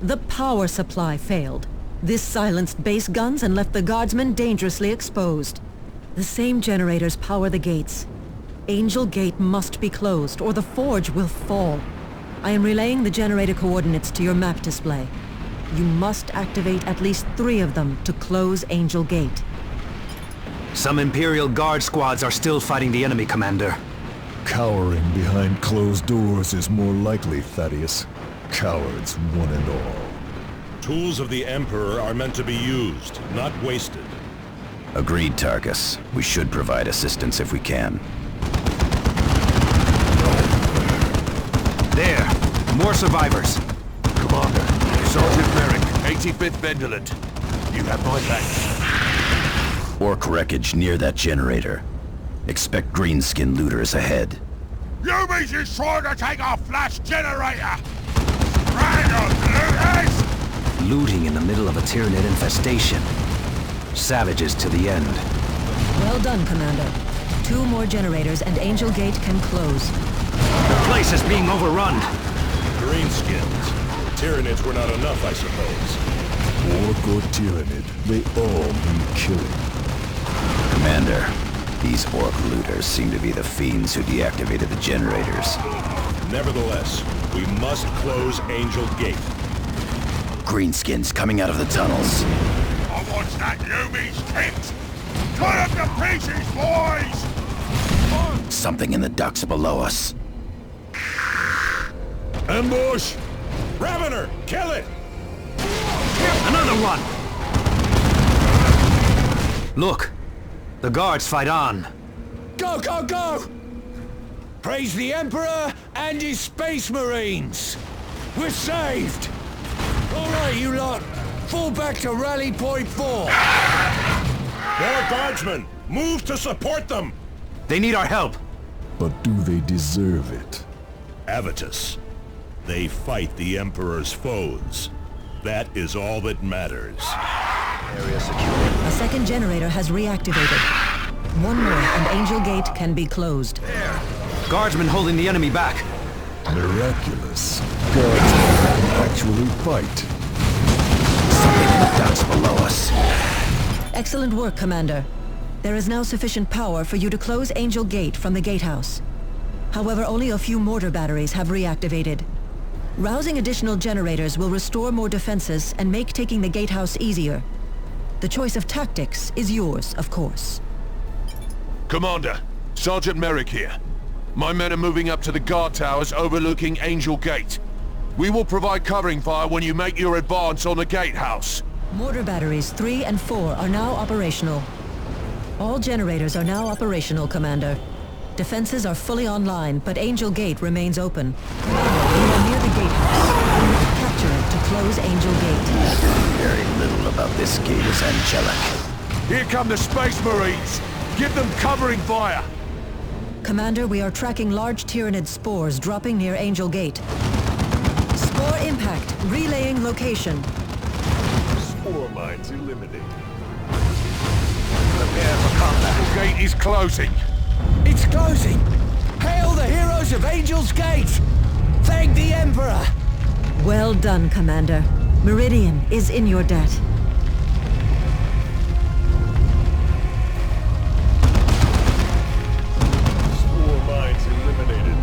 The power supply failed. This silenced base guns and left the guardsmen dangerously exposed. The same generators power the gates. Angel Gate must be closed, or the Forge will fall. I am relaying the generator coordinates to your map display. You must activate at least 3 of them to close Angel Gate. Some Imperial Guard squads are still fighting the enemy, Commander. Cowering behind closed doors is more likely, Thaddeus. Cowards, one and all. Tools of the Emperor are meant to be used, not wasted. Agreed, Tarkus. We should provide assistance if we can. There! More survivors! Commander, Sergeant Merrick, 85th Vendulant. You have my back. Orc wreckage near that generator. Expect greenskin looters ahead. Yumis is trying to take our flash generator! Paragon looters! Looting in the middle of a Tyranid infestation. Savages to the end. Well done, Commander. 2 more generators and Angel Gate can close. The place is being overrun! Greenskins. Tyranids were not enough, I suppose. Orc or Tyranid, they all need killing. Commander, these Orc looters seem to be the fiends who deactivated the generators. Nevertheless, we must close Angel Gate. Greenskins coming out of the tunnels. I want that Yumi's kicked! Cut up to pieces, boys! Something in the ducts below us. Ambush! Ravener! Kill it! Another one! Look! The guards fight on. Go, go, go! Praise the Emperor and his Space Marines! We're saved! All right, you lot. Fall back to Rally Point 4. More guardsmen! Move to support them! They need our help. But do they deserve it? Avitus. They fight the Emperor's foes. That is all that matters. Area secure. A second generator has reactivated. 1 more and Angel Gate can be closed. There! Guardsmen holding the enemy back. Miraculous. Guardsmen can actually fight. Something in the ducts below us. Excellent work, Commander. There is now sufficient power for you to close Angel Gate from the gatehouse. However, only a few mortar batteries have reactivated. Rousing additional generators will restore more defenses and make taking the gatehouse easier. The choice of tactics is yours, of course. Commander, Sergeant Merrick here. My men are moving up to the guard towers overlooking Angel Gate. We will provide covering fire when you make your advance on the gatehouse. Mortar batteries 3 and 4 are now operational. All generators are now operational, Commander. Defenses are fully online, but Angel Gate remains open. Commander, we are near the gatehouse. We need to capture it to close Angel Gate. Very little about this gate is angelic. Here come the Space Marines! Give them covering fire! Commander, we are tracking large Tyranid spores dropping near Angel Gate. Spore impact, relaying location. Spore mines eliminated. Prepare for combat. Gate is closing. It's closing! Hail the heroes of Angel's Gate! Thank the Emperor! Well done, Commander. Meridian is in your debt. Spore mines eliminated.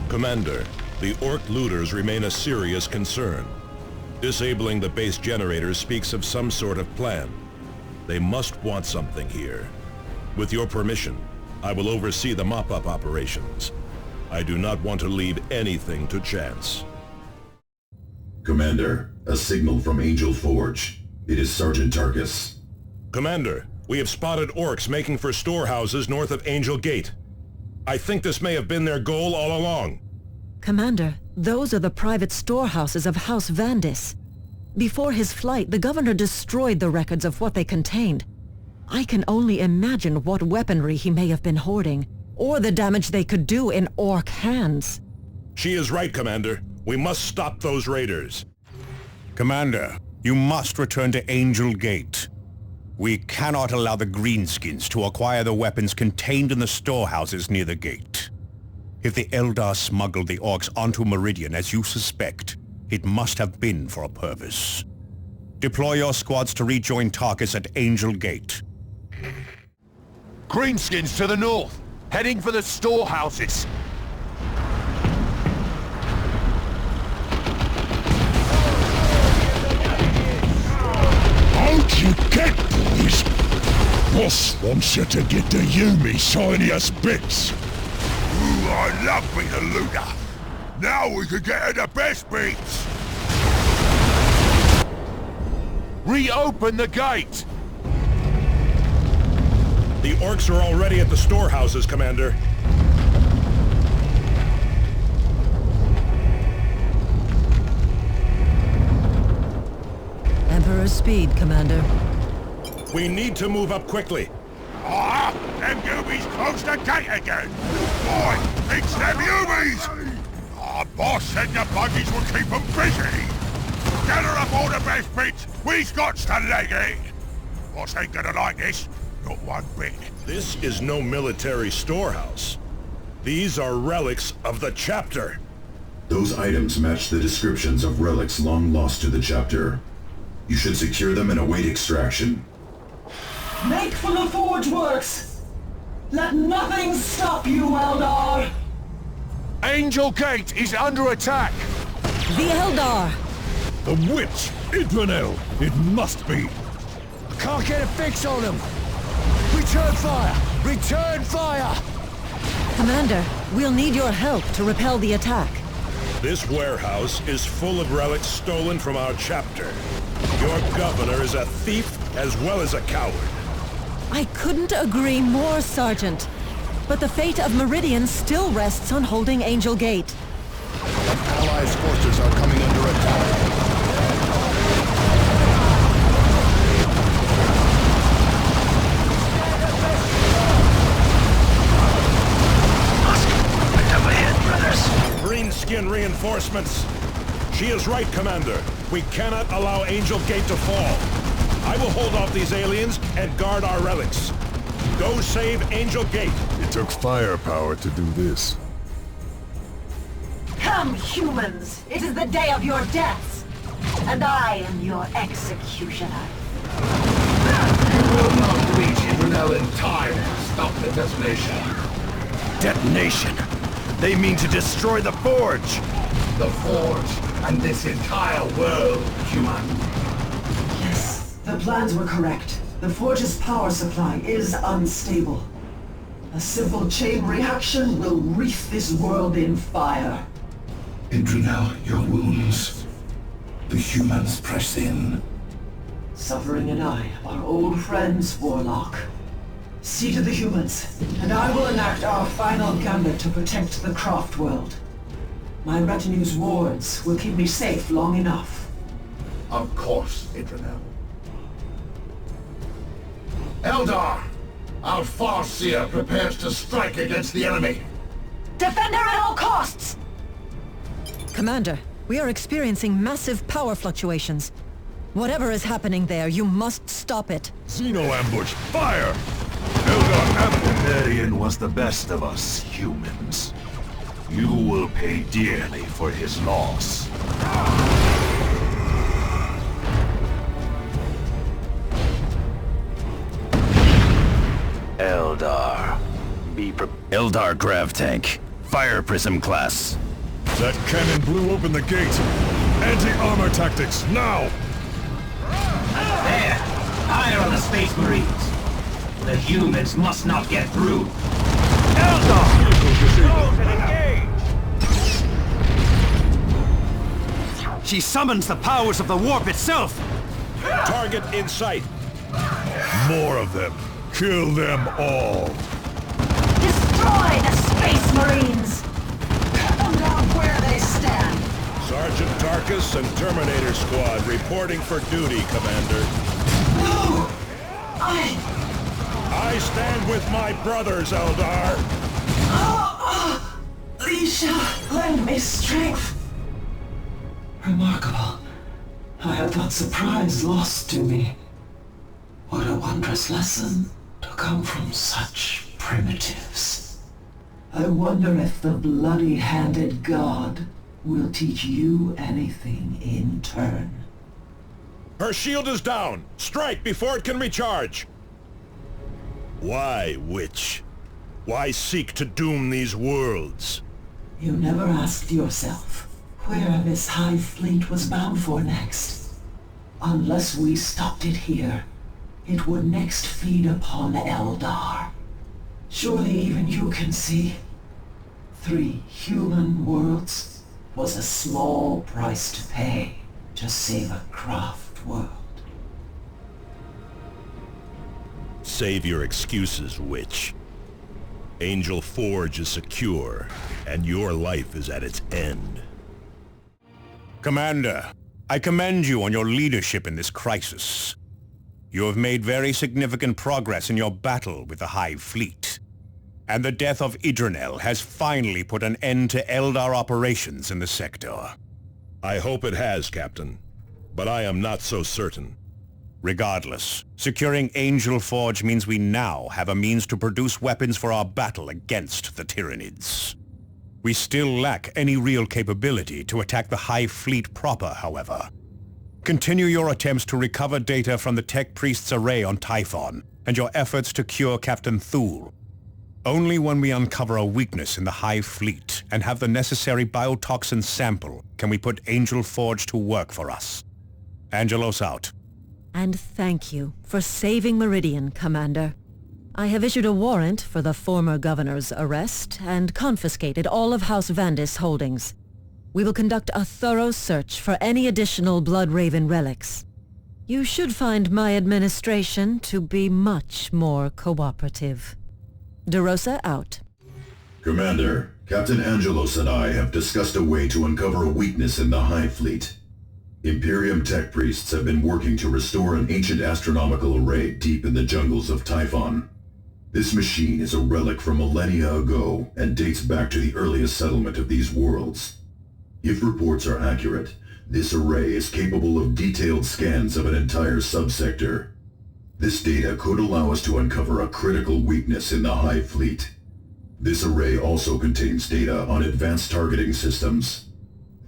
Commander, the Orc looters remain a serious concern. Disabling the base generators speaks of some sort of plan. They must want something here. With your permission, I will oversee the mop-up operations. I do not want to leave anything to chance. Commander, a signal from Angel Forge. It is Sergeant Tarkus. Commander, we have spotted orcs making for storehouses north of Angel Gate. I think this may have been their goal all along. Commander, those are the private storehouses of House Vandis. Before his flight, the governor destroyed the records of what they contained. I can only imagine what weaponry he may have been hoarding, or the damage they could do in orc hands. She is right, Commander. We must stop those raiders. Commander, you must return to Angel Gate. We cannot allow the Greenskins to acquire the weapons contained in the storehouses near the gate. If the Eldar smuggled the orcs onto Meridian as you suspect, it must have been for a purpose. Deploy your squads to rejoin Tarkus at Angel Gate. Greenskins to the north, heading for the storehouses. How'd you get these? Boss wants you to get the Yumi shiniest bits. Ooh, I love being a looter. Now we can get at the best bits. Reopen the gate! The orcs are already at the storehouses, Commander. Emperor's speed, Commander. We need to move up quickly. Ah, them Yumis close the gate again. Boy, it's them Yumis! Our boss said the buggies will keep them busy. Gather up all the best bits. We've got to leg it. Boss ain't gonna like this. Not one bit. This is no military storehouse. These are relics of the chapter. Those items match the descriptions of relics long lost to the chapter. You should secure them and await extraction. Make for the Forge Works! Let nothing stop you, Eldar! Angel Gate is under attack! The Eldar! The witch! Idranel! It must be! Can't get a fix on them! Return fire! Return fire! Commander, we'll need your help to repel the attack. This warehouse is full of relics stolen from our chapter. Your governor is a thief as well as a coward. I couldn't agree more, Sergeant. But the fate of Meridian still rests on holding Angel Gate. Allies' forces are coming under attack. Greenskin reinforcements. She is right, Commander. We cannot allow Angel Gate to fall. I will hold off these aliens and guard our relics. Go save Angel Gate. It took firepower to do this. Come, humans! It is the day of your deaths! And I am your executioner. You will not reach Inferno in time to stop the detonation. Detonation? They mean to destroy the Forge! The Forge and this entire world, human. Yes, the plans were correct. The Forge's power supply is unstable. A simple chain reaction will wreath this world in fire. Inferno, your wounds. The humans press in. Suffering and I are old friends, Warlock. See to the humans, and I will enact our final gambit to protect the Croft world. My retinue's wards will keep me safe long enough. Of course, Inferno. Eldar! Our Farseer prepares to strike against the enemy. Defend her at all costs! Commander, we are experiencing massive power fluctuations. Whatever is happening there, you must stop it. Xeno ambush! Fire! Meridian was the best of us humans. You will pay dearly for his loss. Eldar. Eldar Grav Tank. Fire Prism class. That cannon blew open the gate. Anti-armor tactics, now! There! Fire on the Space Marines! The humans must not get through! Eldar! Close and engage! She summons the powers of the warp itself! Target in sight! More of them. Kill them all. Destroy the Space Marines! Cut them down where they stand! Sergeant Tarkus and Terminator Squad reporting for duty, Commander. No! I stand with my brothers, Eldar! These shall lend me strength. Remarkable. I had thought surprise lost to me. What a wondrous lesson to come from such primitives. I wonder if the bloody-handed god will teach you anything in turn. Her shield is down! Strike before it can recharge! Why, witch? Why seek to doom these worlds? You never asked yourself where this hive fleet was bound for next. Unless we stopped it here, it would next feed upon Eldar. Surely even you can see. 3 human worlds was a small price to pay to save a Croft world. Save your excuses, witch. Angel Forge is secure, and your life is at its end. Commander, I commend you on your leadership in this crisis. You have made very significant progress in your battle with the Hive Fleet. And the death of Idranel has finally put an end to Eldar operations in the sector. I hope it has, Captain. But I am not so certain. Regardless, securing Angel Forge means we now have a means to produce weapons for our battle against the Tyranids. We still lack any real capability to attack the Hive Fleet proper, however. Continue your attempts to recover data from the Tech Priest's array on Typhon, and your efforts to cure Captain Thule. Only when we uncover a weakness in the Hive Fleet and have the necessary biotoxin sample can we put Angel Forge to work for us. Angelos out. And thank you for saving Meridian, Commander. I have issued a warrant for the former governor's arrest and confiscated all of House Vandis' holdings. We will conduct a thorough search for any additional Bloodraven relics. You should find my administration to be much more cooperative. DeRosa out. Commander, Captain Angelos and I have discussed a way to uncover a weakness in the Hive Fleet. Imperium tech priests have been working to restore an ancient astronomical array deep in the jungles of Typhon. This machine is a relic from millennia ago and dates back to the earliest settlement of these worlds. If reports are accurate, this array is capable of detailed scans of an entire subsector. This data could allow us to uncover a critical weakness in the Hive Fleet. This array also contains data on advanced targeting systems,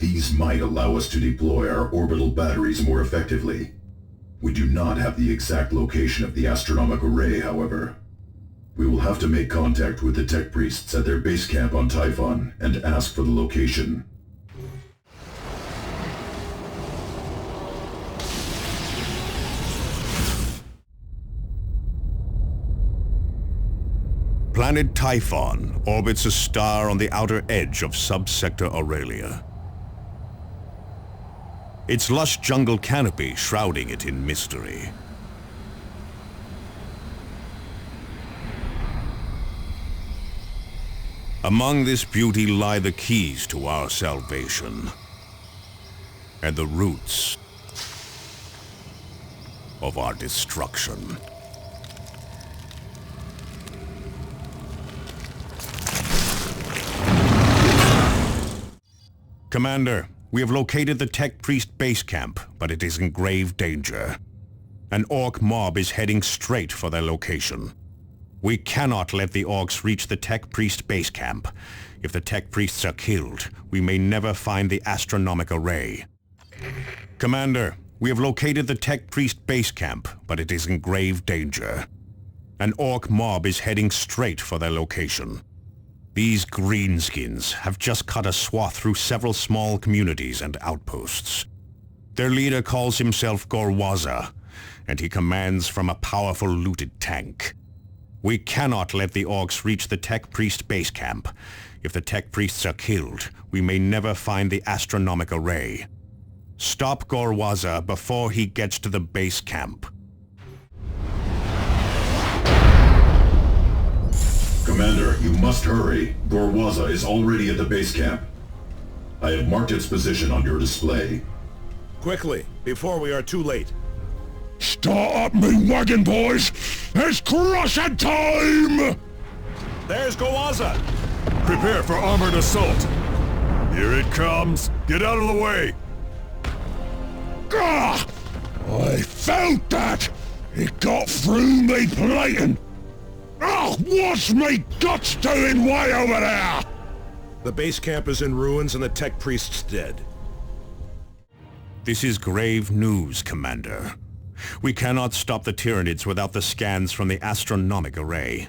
These might allow us to deploy our orbital batteries more effectively. We do not have the exact location of the astronomic array, however. We will have to make contact with the tech priests at their base camp on Typhon and ask for the location. Planet Typhon orbits a star on the outer edge of subsector Aurelia. Its lush jungle canopy shrouding it in mystery. Among this beauty lie the keys to our salvation and the roots of our destruction. Commander, we have located the Tech Priest base camp, but it is in grave danger. An Orc mob is heading straight for their location. We cannot let the Orcs reach the Tech Priest base camp. If the Tech Priests are killed, we may never find the astronomic array. Commander, we have located the Tech Priest base camp, but it is in grave danger. An Orc mob is heading straight for their location. These greenskins have just cut a swath through several small communities and outposts. Their leader calls himself Gorwaza, and he commands from a powerful looted tank. We cannot let the Orcs reach the Tech Priest base camp. If the Tech Priests are killed, we may never find the astronomic array. Stop Gorwaza before he gets to the base camp. Commander, you must hurry. Gorwaza is already at the base camp. I have marked its position on your display. Quickly, before we are too late. Start up me wagon, boys! It's crushing time! There's Gorwaza! Prepare for armored assault. Here it comes. Get out of the way. Gah! I felt that! It got through me plating! Oh, what's me guts doing way over there? The base camp is in ruins and the Tech Priest's dead. This is grave news, Commander. We cannot stop the Tyranids without the scans from the astronomic array.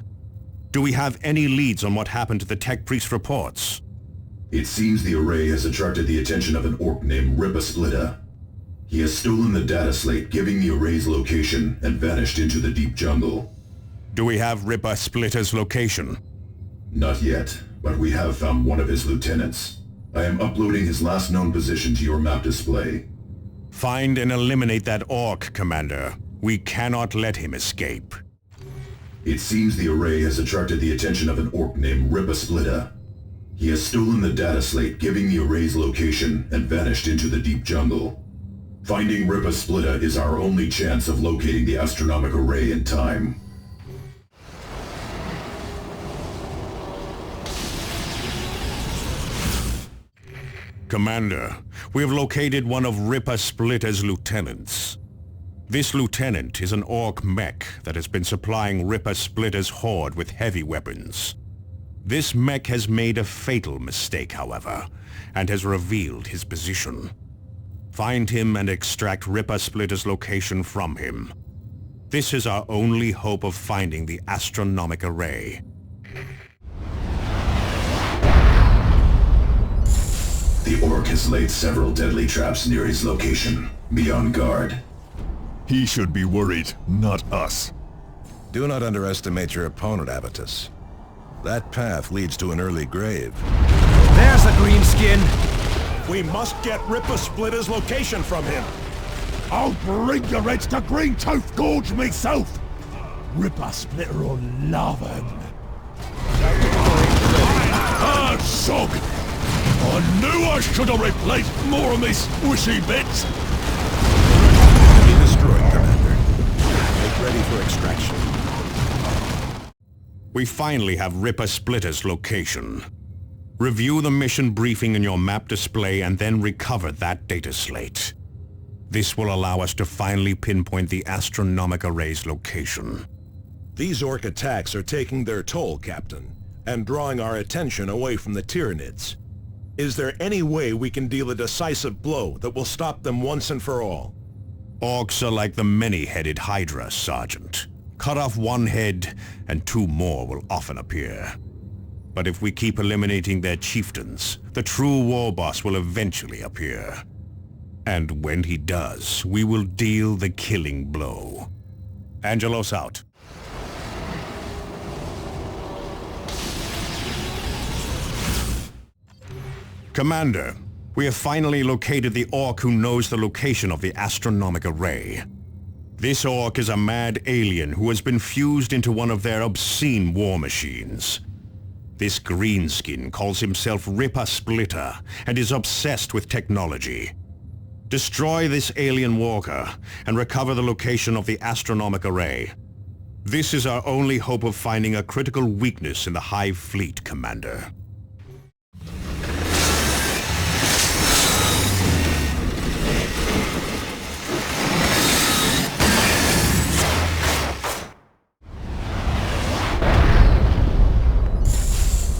Do we have any leads on what happened to the Tech Priest reports? It seems the array has attracted the attention of an Orc named Ripasplitta. He has stolen the data slate giving the array's location and vanished into the deep jungle. Do we have Ripasplitta's location? Not yet, but we have found one of his lieutenants. I am uploading his last known position to your map display. Find and eliminate that Orc, Commander. We cannot let him escape. It seems the array has attracted the attention of an Orc named Ripasplitta. He has stolen the data slate giving the array's location and vanished into the deep jungle. Finding Ripasplitta is our only chance of locating the astronomic array in time. Commander, we have located one of Ripasplitta's lieutenants. This lieutenant is an Orc mech that has been supplying Ripasplitta's horde with heavy weapons. This mech has made a fatal mistake, however, and has revealed his position. Find him and extract Ripasplitta's location from him. This is our only hope of finding the astronomic array. The Orc has laid several deadly traps near his location. Be on guard. He should be worried, not us. Do not underestimate your opponent, Abatus. That path leads to an early grave. There's a greenskin! We must get Ripasplitta's location from him! I'll bring the Reds to Green Tooth Gorge myself! Ripasplitta will love him! Ah, sog! I knew I should have replaced more of me squishy bits! Be destroyed, Commander. Make ready for extraction. We finally have Ripasplitta's location. Review the mission briefing in your map display and then recover that data slate. This will allow us to finally pinpoint the astronomic array's location. These Orc attacks are taking their toll, Captain, and drawing our attention away from the Tyranids. Is there any way we can deal a decisive blow that will stop them once and for all? Orcs are like the many-headed Hydra, Sergeant. Cut off one head, and two more will often appear. But if we keep eliminating their chieftains, the true war boss will eventually appear. And when he does, we will deal the killing blow. Angelos out. Commander, we have finally located the Orc who knows the location of the astronomic array. This Orc is a mad alien who has been fused into one of their obscene war machines. This greenskin calls himself Ripper Splitter and is obsessed with technology. Destroy this alien walker and recover the location of the astronomic array. This is our only hope of finding a critical weakness in the Hive Fleet, Commander.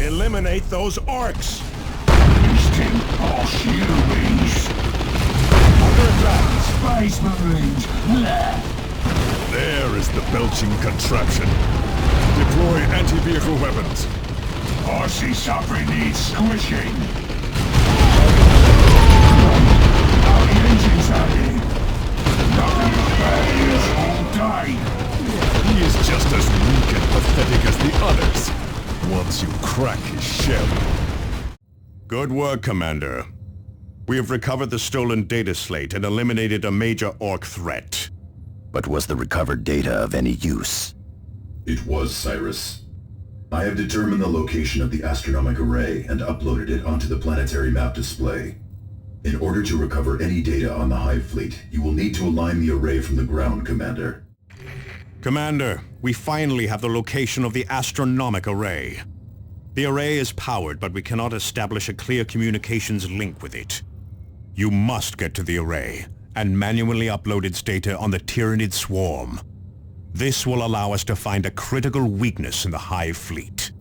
Eliminate those orcs! Wasting our humans! Space Marines! There is the belching contraption. Deploy anti-vehicle weapons. I see something needs squishing. How the engines are in. Nothing but bad news all day. He is just as weak and pathetic as the others. Once you crack his shell. Good work, Commander. We have recovered the stolen data slate and eliminated a major Orc threat. But was the recovered data of any use? It was, Cyrus. I have determined the location of the astronomic array and uploaded it onto the planetary map display. In order to recover any data on the Hive Fleet, you will need to align the array from the ground, Commander. Commander, we finally have the location of the astronomic array. The array is powered, but we cannot establish a clear communications link with it. You must get to the array and manually upload its data on the Tyranid swarm. This will allow us to find a critical weakness in the Hive Fleet.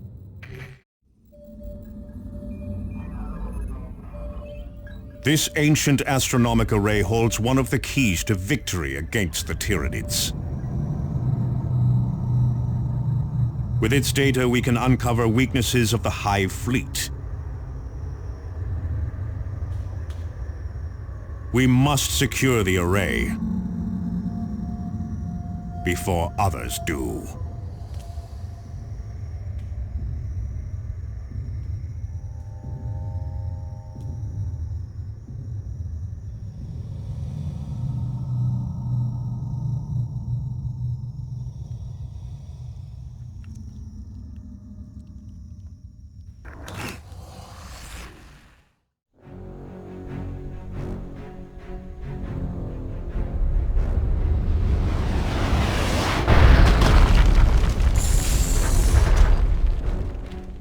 This ancient astronomic array holds one of the keys to victory against the Tyranids. With its data, we can uncover weaknesses of the Hive Fleet. We must secure the array before others do.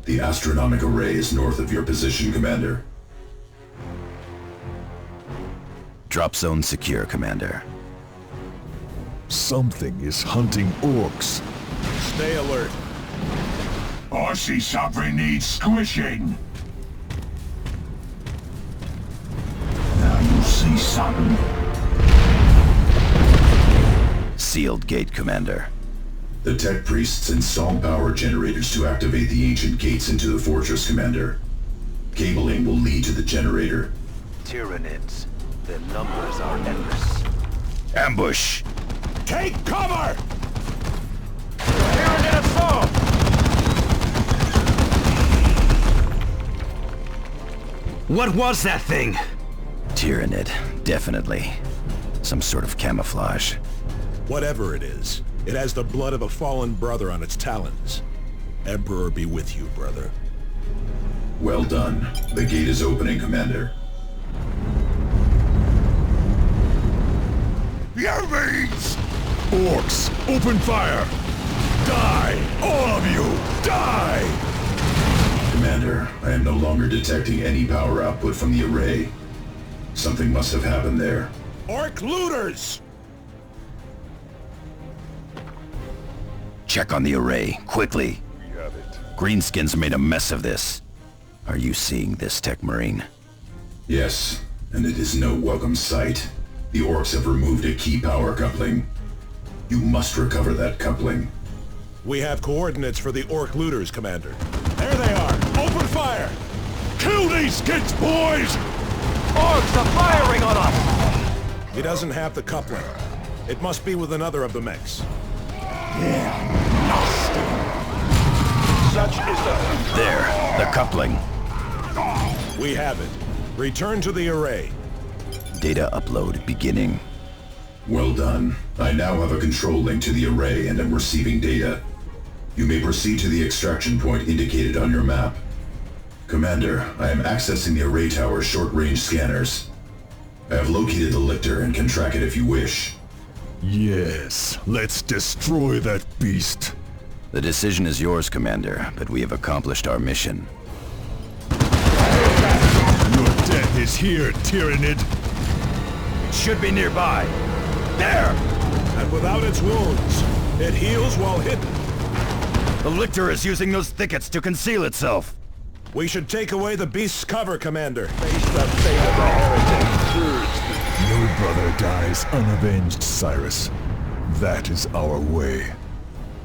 The astronomic array is north of your position, Commander. Drop zone secure, Commander. Something is hunting orcs. Stay alert. I see something needs squishing. Now you see something. Sealed gate, Commander. The tech priests installed power generators to activate the ancient gates into the fortress, Commander. Cabling will lead to the generator. Tyranids. Their numbers are endless. Ambush! Take cover! Tyranid assault! What was that thing? Tyranid, definitely. Some sort of camouflage. Whatever it is, it has the blood of a fallen brother on its talons. Emperor be with you, brother. Well done. The gate is opening, Commander. Humans! Orcs, open fire! Die! All of you! Die! Commander, I am no longer detecting any power output from the array. Something must have happened there. Orc looters! Check on the array, quickly. Greenskins made a mess of this. Are you seeing this, Tech Marine? Yes, and it is no welcome sight. The orcs have removed a key power coupling. You must recover that coupling. We have coordinates for the orc looters, Commander. There they are! Open fire! Kill these skids, boys! Orcs are firing on us! He doesn't have the coupling. It must be with another of the mechs. Yeah, nasty. Such is There, the coupling. We have it. Return to the array. Data upload beginning. Well done. I now have a control link to the array and am receiving data. You may proceed to the extraction point indicated on your map. Commander, I am accessing the array tower's short-range scanners. I have located the lictor and can track it if you wish. Yes, let's destroy that beast. The decision is yours, Commander, but we have accomplished our mission. Your death is here, Tyrannid. It should be nearby. There! And without its wounds, it heals while hidden. The lictor is using those thickets to conceal itself. We should take away the beast's cover, Commander. face the fate of the heretic. No brother dies unavenged, Cyrus. That is our way.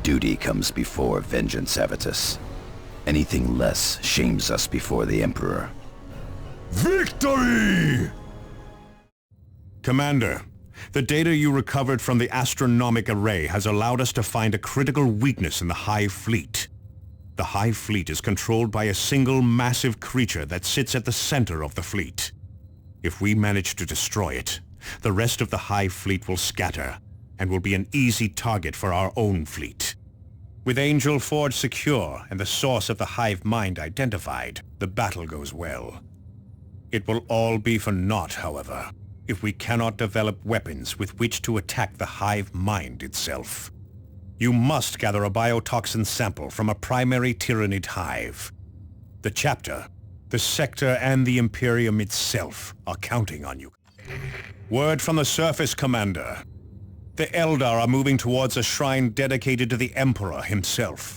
Duty comes before vengeance, Avitus. Anything less shames us before the Emperor. Victory! Commander, the data you recovered from the astronomic array has allowed us to find a critical weakness in the Hive Fleet. The Hive Fleet is controlled by a single massive creature that sits at the center of the fleet. If we manage to destroy it, the rest of the Hive Fleet will scatter and will be an easy target for our own fleet. With Angel Forge secure and the source of the Hive Mind identified, the battle goes well. It will all be for naught, however, if we cannot develop weapons with which to attack the Hive Mind itself. You must gather a biotoxin sample from a primary Tyrannid hive. The chapter, the sector, and the Imperium itself are counting on you. Word from the surface, Commander. The Eldar are moving towards a shrine dedicated to the Emperor himself.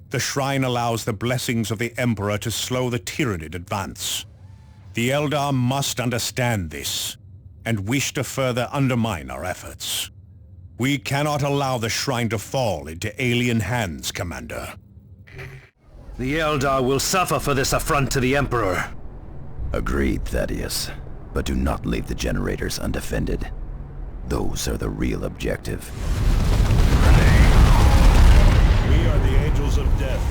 The shrine allows the blessings of the Emperor to slow the Tyrannid advance. The Eldar must understand this, and wish to further undermine our efforts. We cannot allow the shrine to fall into alien hands, Commander. The Eldar will suffer for this affront to the Emperor. Agreed, Thaddeus. But do not leave the generators undefended. Those are the real objective. We are the Angels of Death.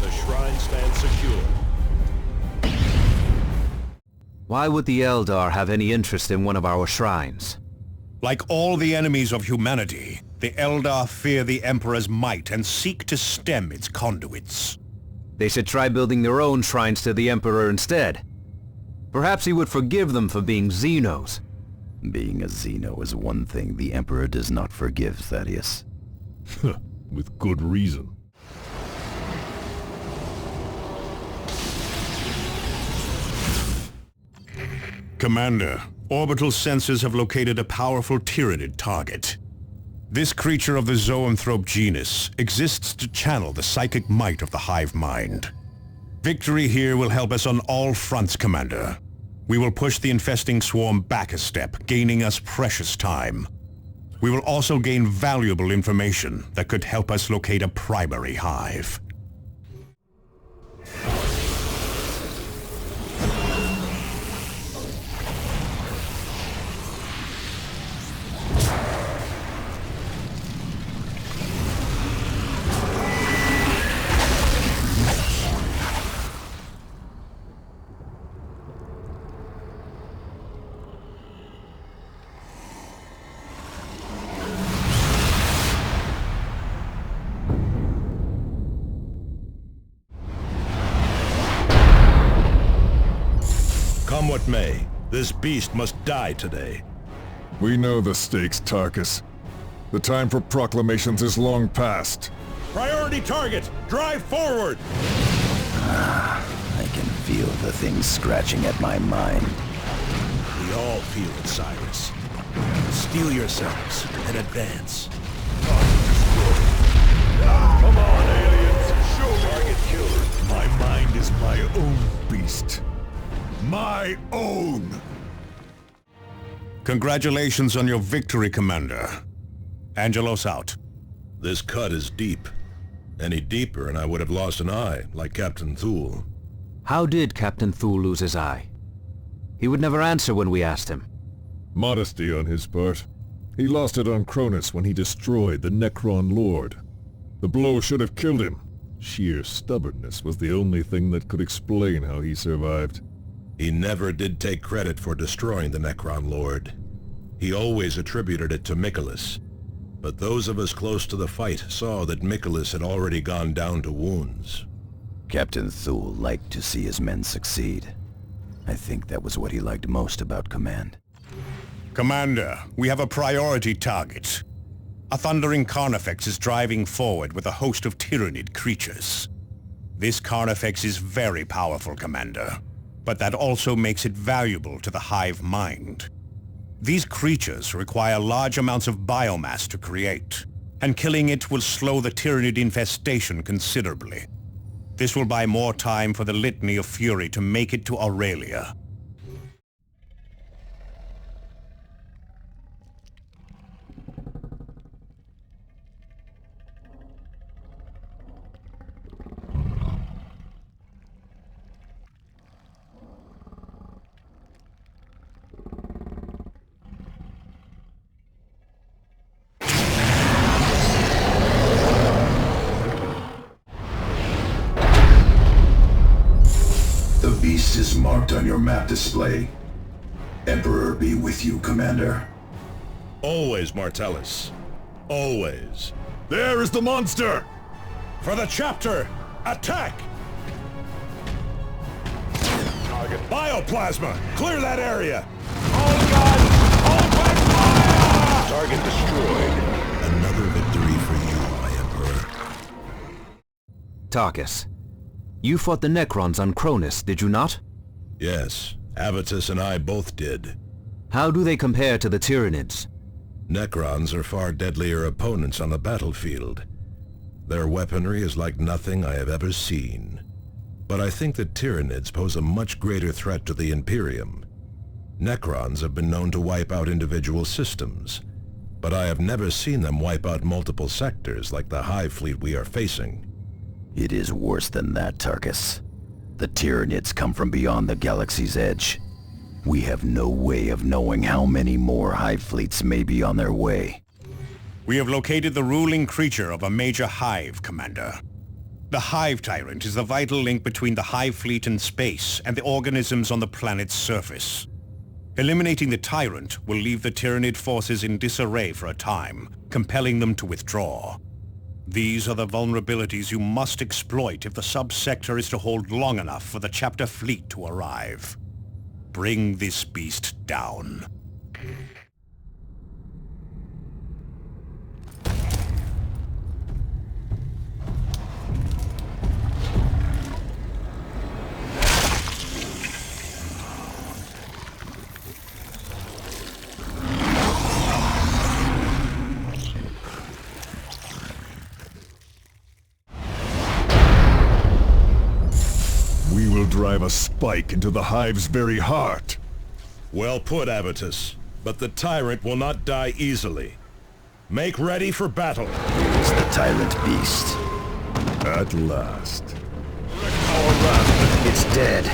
The shrine stands secure. Why would the Eldar have any interest in one of our shrines? Like all the enemies of humanity, the Eldar fear the Emperor's might and seek to stem its conduits. They should try building their own shrines to the Emperor instead. Perhaps he would forgive them for being Xenos. Being a Xeno is one thing the Emperor does not forgive, Thaddeus. With good reason. Commander, orbital sensors have located a powerful Tyrannid target. This creature of the zoanthrope genus exists to channel the psychic might of the Hive Mind. Victory here will help us on all fronts, Commander. We will push the infesting swarm back a step, gaining us precious time. We will also gain valuable information that could help us locate a primary hive. Come what may, this beast must die today. We know the stakes, Tarkus. The time for proclamations is long past. Priority target! Drive forward! I can feel the thing scratching at my mind. We all feel it, Cyrus. Steel yourselves and advance. Come on, aliens! Show me! killed. My mind is my own beast. My own! Congratulations on your victory, Commander. Angelos out. This cut is deep. Any deeper and I would have lost an eye, like Captain Thule. How did Captain Thule lose his eye? He would never answer when we asked him. Modesty on his part. He lost it on Cronus when he destroyed the Necron Lord. The blow should have killed him. Sheer stubbornness was the only thing that could explain how he survived. He never did take credit for destroying the Necron Lord. He always attributed it to Michaelis. But those of us close to the fight saw that Michaelis had already gone down to wounds. Captain Thule liked to see his men succeed. I think that was what he liked most about command. Commander, we have a priority target. A thundering Carnifex is driving forward with a host of Tyrannid creatures. This Carnifex is very powerful, Commander, but that also makes it valuable to the hive mind. These creatures require large amounts of biomass to create, and killing it will slow the Tyrannid infestation considerably. This will buy more time for the Litany of Fury to make it to Aurelia. The beast is marked on your map display. Emperor be with you, Commander. Always, Martellus. Always. There is the monster! For the chapter! Attack! Target bioplasma! Clear that area! All guns! Open fire! Target destroyed. Another victory for you, my Emperor. Tarkus, you fought the Necrons on Cronus, did you not? Yes, Avitus and I both did. How do they compare to the Tyranids? Necrons are far deadlier opponents on the battlefield. Their weaponry is like nothing I have ever seen. But I think that Tyranids pose a much greater threat to the Imperium. Necrons have been known to wipe out individual systems, but I have never seen them wipe out multiple sectors like the Hive fleet we are facing. It is worse than that, Tarkus. The Tyranids come from beyond the galaxy's edge. We have no way of knowing how many more Hive fleets may be on their way. We have located the ruling creature of a major Hive, Commander. The Hive Tyrant is the vital link between the Hive fleet in space and the organisms on the planet's surface. Eliminating the Tyrant will leave the Tyrannid forces in disarray for a time, compelling them to withdraw. These are the vulnerabilities you must exploit if the sub-sector is to hold long enough for the chapter fleet to arrive. Bring this beast down. We will drive a spike into the Hive's very heart. Well put, Avitus. But the Tyrant will not die easily. Make ready for battle. It's the Tyrant beast. At last. It's dead.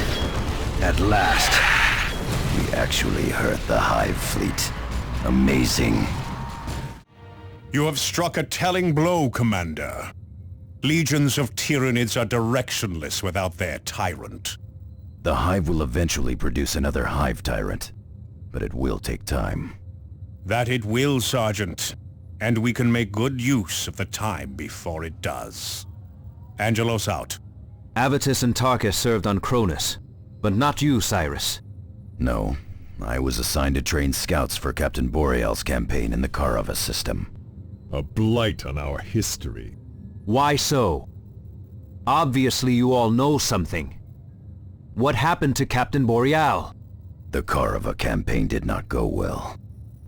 At last. We actually hurt the Hive fleet. Amazing. You have struck a telling blow, Commander. Legions of Tyranids are directionless without their Tyrant. The Hive will eventually produce another Hive Tyrant, but it will take time. That it will, Sergeant, and we can make good use of the time before it does. Angelos out. Avitus and Tarkus served on Cronus, but not you, Cyrus. No, I was assigned to train scouts for Captain Boreal's campaign in the Karava system. A blight on our history. Why so? Obviously you all know something. What happened to Captain Boreal? The Karava campaign did not go well.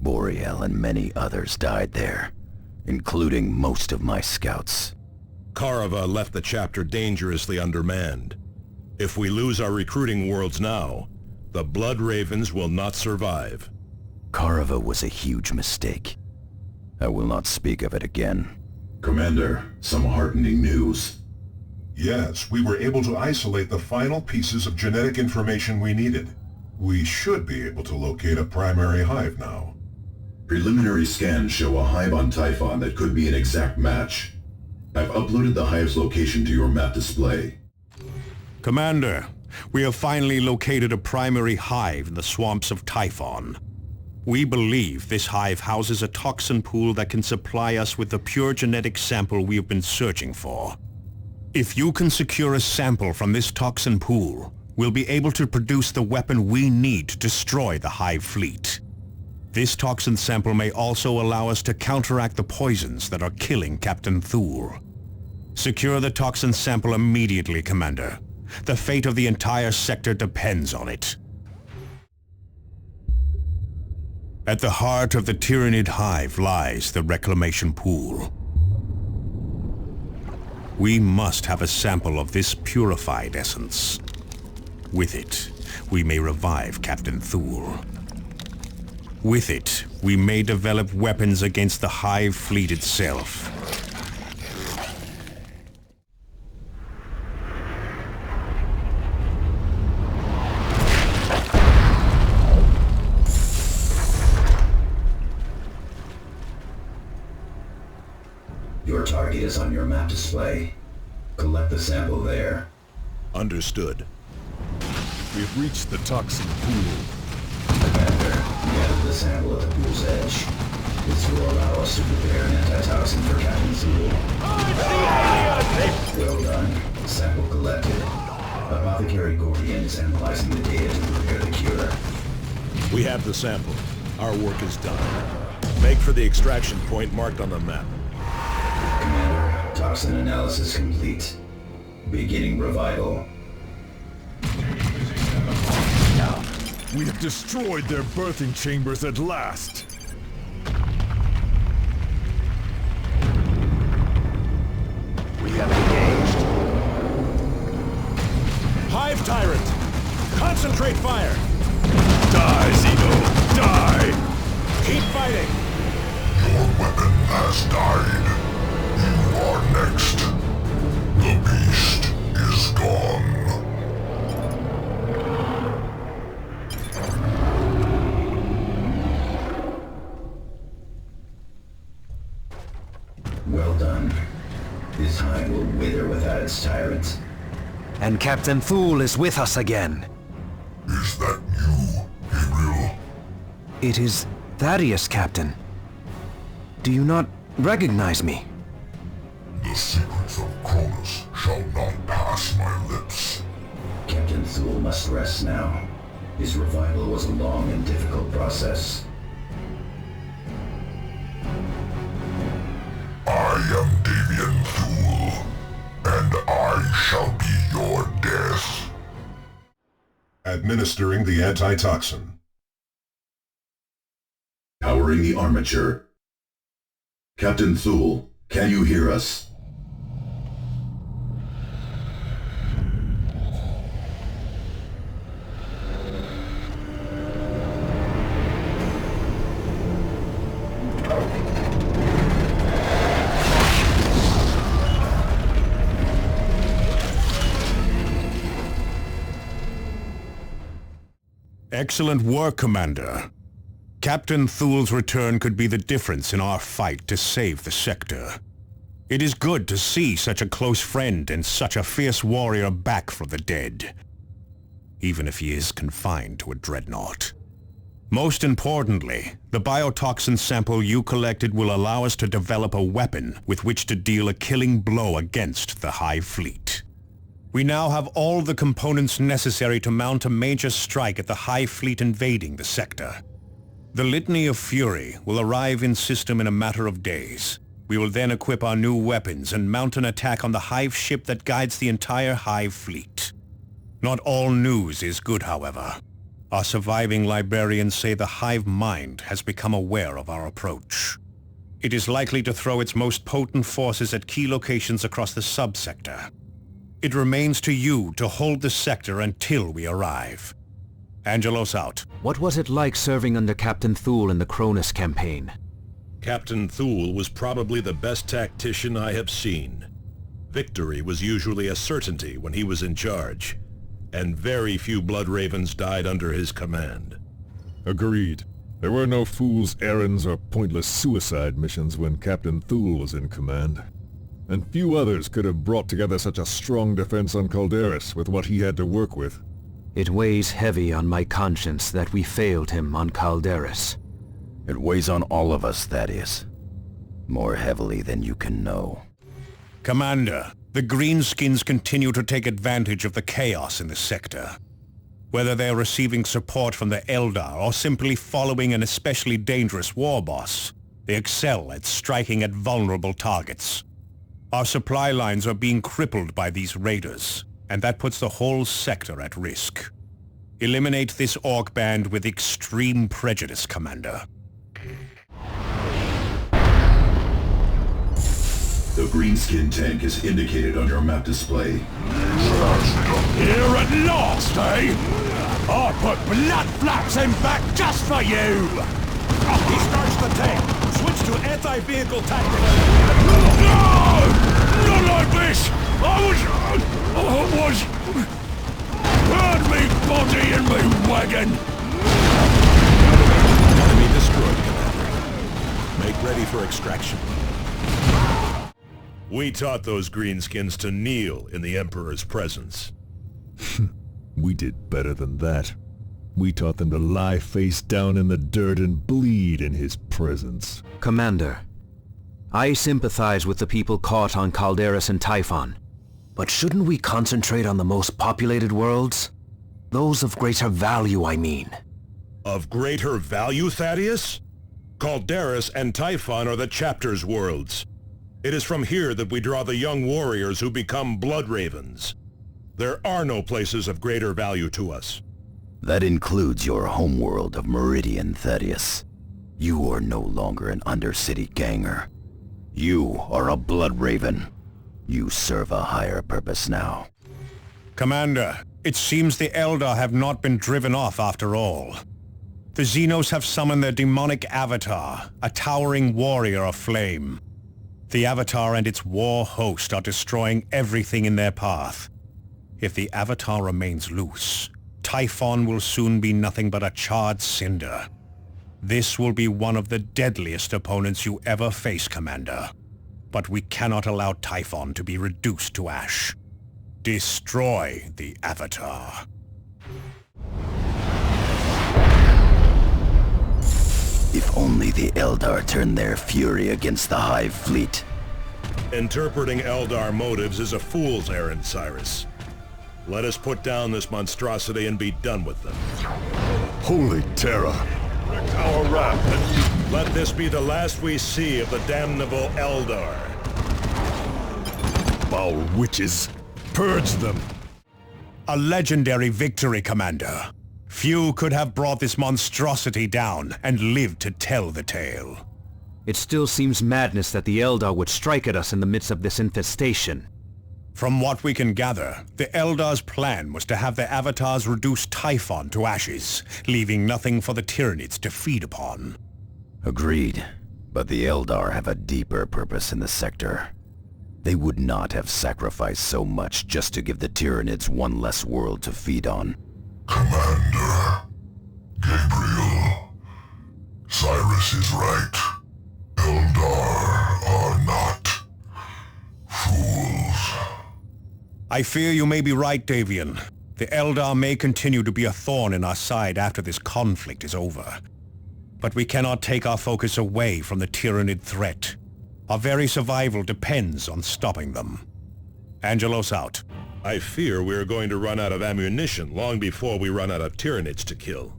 Boreal and many others died there, including most of my scouts. Karava left the chapter dangerously undermanned. If we lose our recruiting worlds now, the Blood Ravens will not survive. Karava was a huge mistake. I will not speak of it again. Commander, some heartening news. Yes, we were able to isolate the final pieces of genetic information we needed. We should be able to locate a primary hive now. Preliminary scans show a hive on Typhon that could be an exact match. I've uploaded the hive's location to your map display. Commander, we have finally located a primary hive in the swamps of Typhon. We believe this hive houses a toxin pool that can supply us with the pure genetic sample we have been searching for. If you can secure a sample from this toxin pool, we'll be able to produce the weapon we need to destroy the hive fleet. This toxin sample may also allow us to counteract the poisons that are killing Captain Thule. Secure the toxin sample immediately, Commander. The fate of the entire sector depends on it. At the heart of the Tyrannid hive lies the reclamation pool. We must have a sample of this purified essence. With it, we may revive Captain Thule. With it, we may develop weapons against the hive fleet itself. Your target is on your map display. Collect the sample there. Understood. We've reached the toxin pool. Commander, we added the sample at the pool's edge. This will allow us to prepare an antitoxin for Captain Thule. Well done. Sample collected. Apothecary Gordian is analyzing the data to prepare the cure. We have the sample. Our work is done. Make for the extraction point marked on the map. Commander, toxin analysis complete. Beginning revival. We have destroyed their birthing chambers at last. We have engaged. Hive Tyrant! Concentrate fire! Die, Zeno! Die! Keep fighting! Your weapon has died. You are next. The beast is gone. Well done. This hive will wither without its tyrant. And Captain Thule is with us again. Is that you, Gabriel? It is Thaddeus, Captain. Do you not recognize me? The secrets of Cronus shall not pass my lips. Captain Thule must rest now. His revival was a long and difficult process. I am Davian Thule, and I shall be your death. Administering the antitoxin. Powering the armature. Captain Thule, can you hear us? Excellent work, Commander. Captain Thule's return could be the difference in our fight to save the sector. It is good to see such a close friend and such a fierce warrior back from the dead, even if he is confined to a dreadnought. Most importantly, the biotoxin sample you collected will allow us to develop a weapon with which to deal a killing blow against the Hive Fleet. We now have all the components necessary to mount a major strike at the Hive Fleet invading the sector. The Litany of Fury will arrive in system in a matter of days. We will then equip our new weapons and mount an attack on the Hive ship that guides the entire Hive Fleet. Not all news is good, however. Our surviving librarians say the Hive Mind has become aware of our approach. it is likely to throw its most potent forces at key locations across the subsector. It remains to you to hold the sector until we arrive. Angelos out. What was it like serving under Captain Thule in the Cronus campaign? Captain Thule was probably the best tactician I have seen. Victory was usually a certainty when he was in charge, and very few Blood Ravens died under his command. Agreed. There were no fool's errands or pointless suicide missions when Captain Thule was in command. And few others could have brought together such a strong defense on Calderis with what he had to work with. It weighs heavy on my conscience that we failed him on Calderis. It weighs on all of us, Thaddeus. More heavily than you can know. Commander, the Greenskins continue to take advantage of the chaos in the sector. Whether they are receiving support from the Eldar or simply following an especially dangerous war boss, they excel at striking at vulnerable targets. Our supply lines are being crippled by these raiders, and that puts the whole sector at risk. Eliminate this orc band with extreme prejudice, Commander. The greenskin tank is indicated on your map display. Here at last, eh? I put blood flaps in back just for you! He starts the tank. Switch to anti-vehicle tactics. No! Not like this! I was... Burn me body in me wagon! Enemy destroyed, Commander. Make ready for extraction. We taught those greenskins to kneel in the Emperor's presence. We did better than that. We taught them to lie face down in the dirt and bleed in his presence. Commander, I sympathize with the people caught on Calderis and Typhon. But shouldn't we concentrate on the most populated worlds? Those of greater value, I mean. Of greater value, Thaddeus? Calderis and Typhon are the chapter's worlds. It is from here that we draw the young warriors who become Blood Ravens. There are no places of greater value to us. That includes your homeworld of Meridian, Thaddeus. You are no longer an Undercity ganger. You are a Blood Raven. You serve a higher purpose now. Commander, it seems the Eldar have not been driven off after all. The Xenos have summoned their demonic avatar, a towering warrior of flame. The Avatar and its war host are destroying everything in their path. If the Avatar remains loose, Typhon will soon be nothing but a charred cinder. This will be one of the deadliest opponents you ever face, Commander. But we cannot allow Typhon to be reduced to ash. Destroy the Avatar. If only the Eldar turned their fury against the Hive fleet. Interpreting Eldar motives is a fool's errand, Cyrus. Let us put down this monstrosity and be done with them. Holy terror! Our raft. Let this be the last we see of the damnable Eldar. Foul witches! Purge them! A legendary victory, Commander. Few could have brought this monstrosity down and lived to tell the tale. It still seems madness that the Eldar would strike at us in the midst of this infestation. From what we can gather, the Eldar's plan was to have the Avatars reduce Typhon to ashes, leaving nothing for the Tyranids to feed upon. Agreed. But the Eldar have a deeper purpose in the sector. They would not have sacrificed so much just to give the Tyranids one less world to feed on. Commander, Gabriel, Cyrus is right. Eldar are not fools. I fear you may be right, Davian. The Eldar may continue to be a thorn in our side after this conflict is over. But we cannot take our focus away from the Tyranid threat. Our very survival depends on stopping them. Angelos out. I fear we are going to run out of ammunition long before we run out of Tyranids to kill.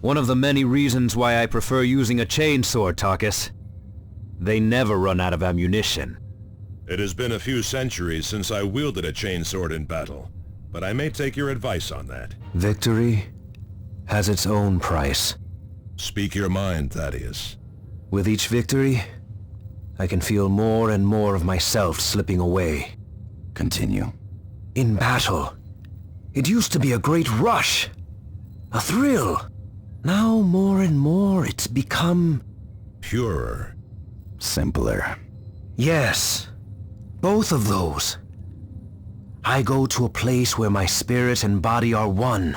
One of the many reasons why I prefer using a chainsword, Tarkus. They never run out of ammunition. It has been a few centuries since I wielded a chainsword in battle, but I may take your advice on that. Victory has its own price. Speak your mind, Thaddeus. With each victory, I can feel more and more of myself slipping away. Continue. In battle, it used to be a great rush, a thrill. Now more and more it's become... purer. Simpler. Yes, both of those. I go to a place where my spirit and body are one.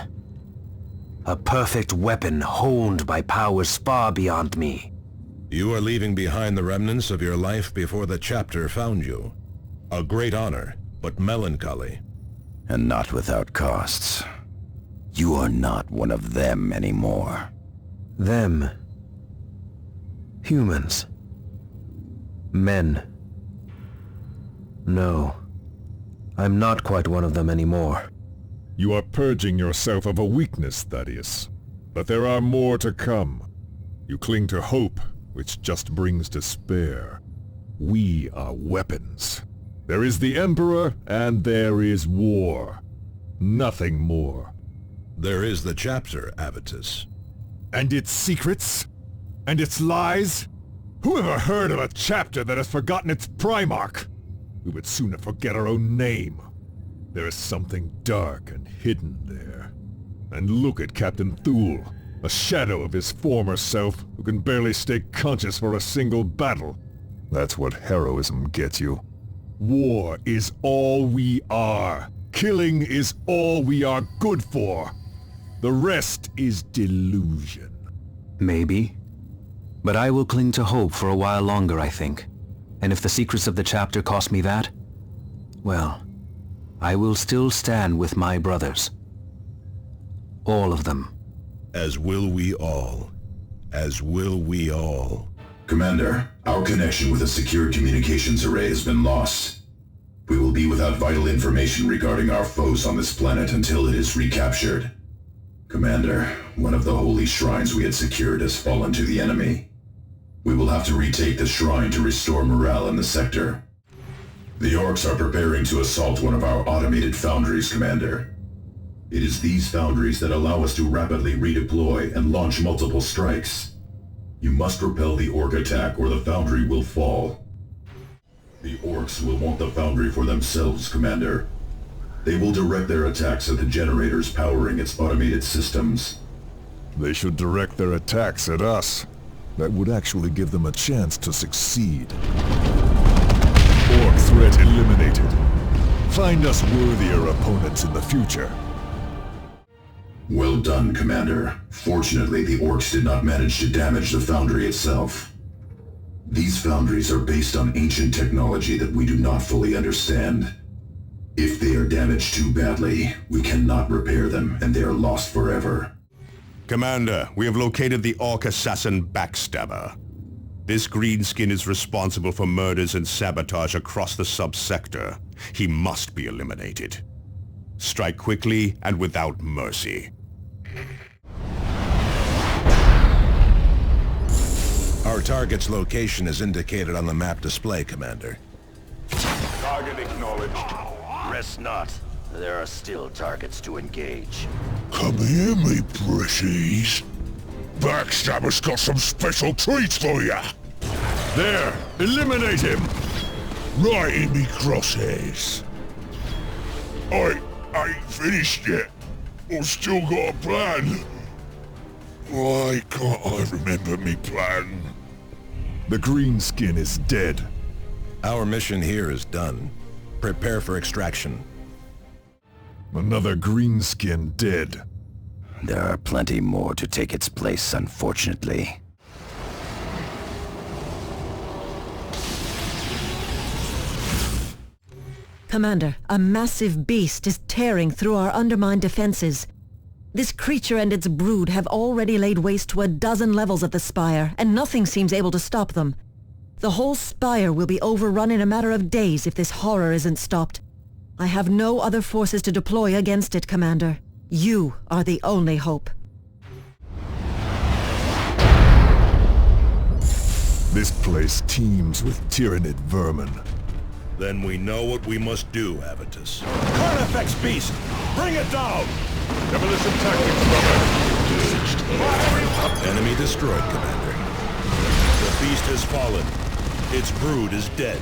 A perfect weapon honed by powers far beyond me. You are leaving behind the remnants of your life before the chapter found you. A great honor, but melancholy. And not without costs. You are not one of them anymore. Them. Humans. Men. No. I'm not quite one of them anymore. You are purging yourself of a weakness, Thaddeus. But there are more to come. You cling to hope, which just brings despair. We are weapons. There is the Emperor, and there is war. Nothing more. There is the chapter, Avitus. And its secrets? And its lies? Who ever heard of a chapter that has forgotten its Primarch? We would sooner forget our own name. There is something dark and hidden there. And look at Captain Thule, a shadow of his former self who can barely stay conscious for a single battle. That's what heroism gets you. War is all we are. Killing is all we are good for. The rest is delusion. Maybe. But I will cling to hope for a while longer, I think. And if the secrets of the chapter cost me that, well, I will still stand with my brothers. All of them. As will we all. As will we all. Commander, our connection with a secured communications array has been lost. We will be without vital information regarding our foes on this planet until it is recaptured. Commander, one of the holy shrines we had secured has fallen to the enemy. We will have to retake the shrine to restore morale in the sector. The orcs are preparing to assault one of our automated foundries, Commander. It is these foundries that allow us to rapidly redeploy and launch multiple strikes. You must repel the orc attack or the foundry will fall. The orcs will want the foundry for themselves, Commander. They will direct their attacks at the generators powering its automated systems. They should direct their attacks at us. That would actually give them a chance to succeed. Orc threat eliminated. Find us worthier opponents in the future. Well done, Commander. Fortunately, the orcs did not manage to damage the foundry itself. These foundries are based on ancient technology that we do not fully understand. If they are damaged too badly, we cannot repair them, and they are lost forever. Commander, we have located the Orc assassin Backstabber. This greenskin is responsible for murders and sabotage across the sub-sector. He must be eliminated. Strike quickly and without mercy. Our target's location is indicated on the map display, Commander. Target acknowledged. Rest not. There are still targets to engage. Come here, me precious. Backstabber's got some special treats for ya. There! Eliminate him! Right in me crosshairs. I ain't finished yet. I've still got a plan. Why can't I remember me plan? The greenskin is dead. Our mission here is done. Prepare for extraction. Another greenskin dead. There are plenty more to take its place, unfortunately. Commander, a massive beast is tearing through our undermined defenses. This creature and its brood have already laid waste to a dozen levels of the spire, and nothing seems able to stop them. The whole spire will be overrun in a matter of days if this horror isn't stopped. I have no other forces to deploy against it, Commander. You are the only hope. This place teems with tyrannid vermin. Then we know what we must do, Avitus. Carnifex beast! Bring it down! Demolition tactics, brother! Enemy destroyed, Commander. The beast has fallen. Its brood is dead.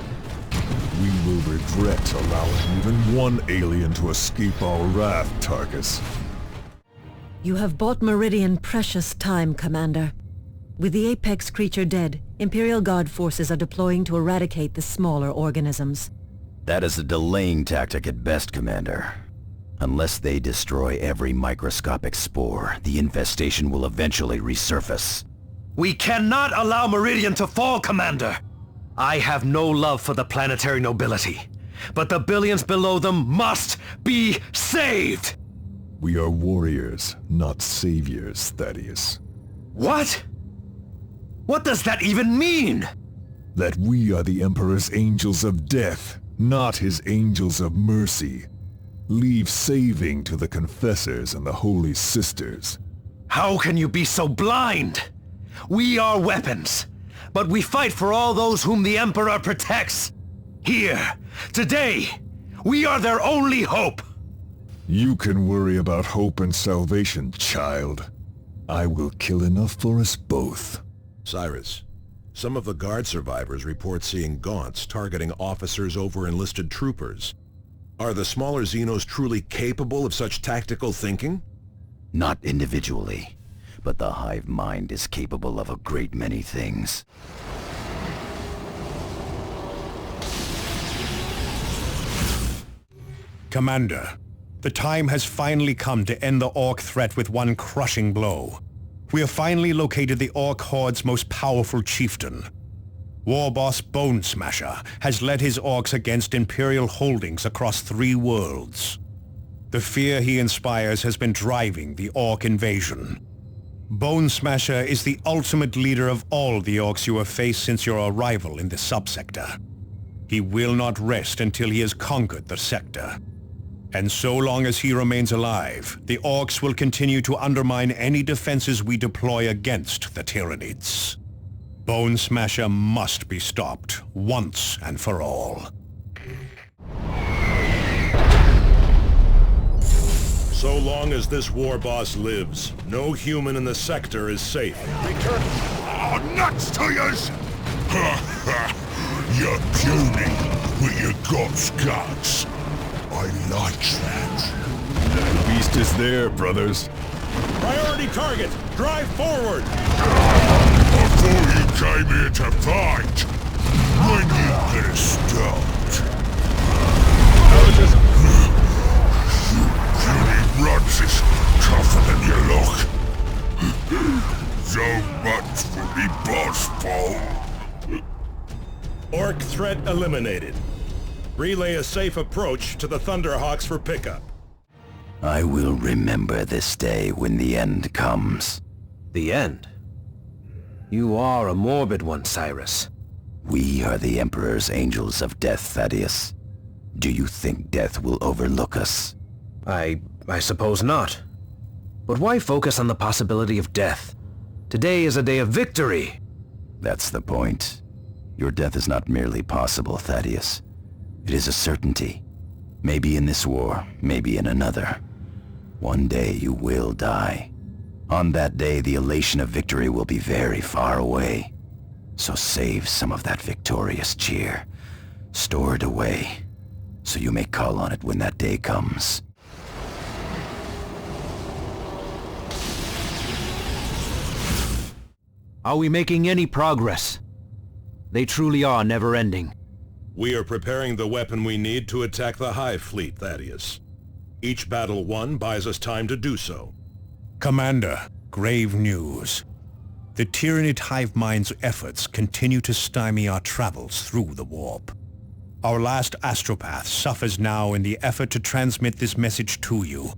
We will regret allowing even one alien to escape our wrath, Tarkus. You have bought Meridian precious time, Commander. With the apex creature dead, Imperial Guard forces are deploying to eradicate the smaller organisms. That is a delaying tactic at best, Commander. Unless they destroy every microscopic spore, the infestation will eventually resurface. We cannot allow Meridian to fall, Commander! I have no love for the planetary nobility, but the billions below them must be saved! We are warriors, not saviors, Thaddeus. What? What does that even mean? That we are the Emperor's angels of death, not his angels of mercy. Leave saving to the confessors and the holy sisters. How can you be so blind? We are weapons, but we fight for all those whom the Emperor protects. Here, today, we are their only hope. You can worry about hope and salvation, child. I will kill enough for us both. Cyrus, some of the Guard survivors report seeing gaunts targeting officers over enlisted troopers. Are the smaller Xenos truly capable of such tactical thinking? Not individually, but the hive mind is capable of a great many things. Commander, the time has finally come to end the Orc threat with one crushing blow. We have finally located the Orc Horde's most powerful chieftain. War boss Bone Smasher has led his Orcs against Imperial holdings across 3 worlds. The fear he inspires has been driving the Orc invasion. Bone Smasher is the ultimate leader of all the Orcs you have faced since your arrival in the subsector. He will not rest until he has conquered the sector. And so long as he remains alive, the Orcs will continue to undermine any defenses we deploy against the Tyranids. Bone Smasher must be stopped, once and for all. So long as this war boss lives, no human in the sector is safe. Return. Oh, nuts to yous! Ha ha! You're puny, but you got guts. I like that. The beast is there, brothers. Priority target! Drive forward! Before you came here to fight, when you gonna start? You puny runs is tougher than you look. So much for me boss Paul. Orc threat eliminated. Relay a safe approach to the Thunderhawks for pickup. I will remember this day when the end comes. The end? You are a morbid one, Cyrus. We are the Emperor's angels of death, Thaddeus. Do you think death will overlook us? I suppose not. But why focus on the possibility of death? Today is a day of victory! That's the point. Your death is not merely possible, Thaddeus. It is a certainty. Maybe in this war, maybe in another. One day you will die. On that day, the elation of victory will be very far away. So save some of that victorious cheer. Store it away, so you may call on it when that day comes. Are we making any progress? They truly are never-ending. We are preparing the weapon we need to attack the Hive fleet, Thaddeus. Each battle won buys us time to do so. Commander, grave news. The Tyranid hive mind's efforts continue to stymie our travels through the warp. Our last astropath suffers now in the effort to transmit this message to you,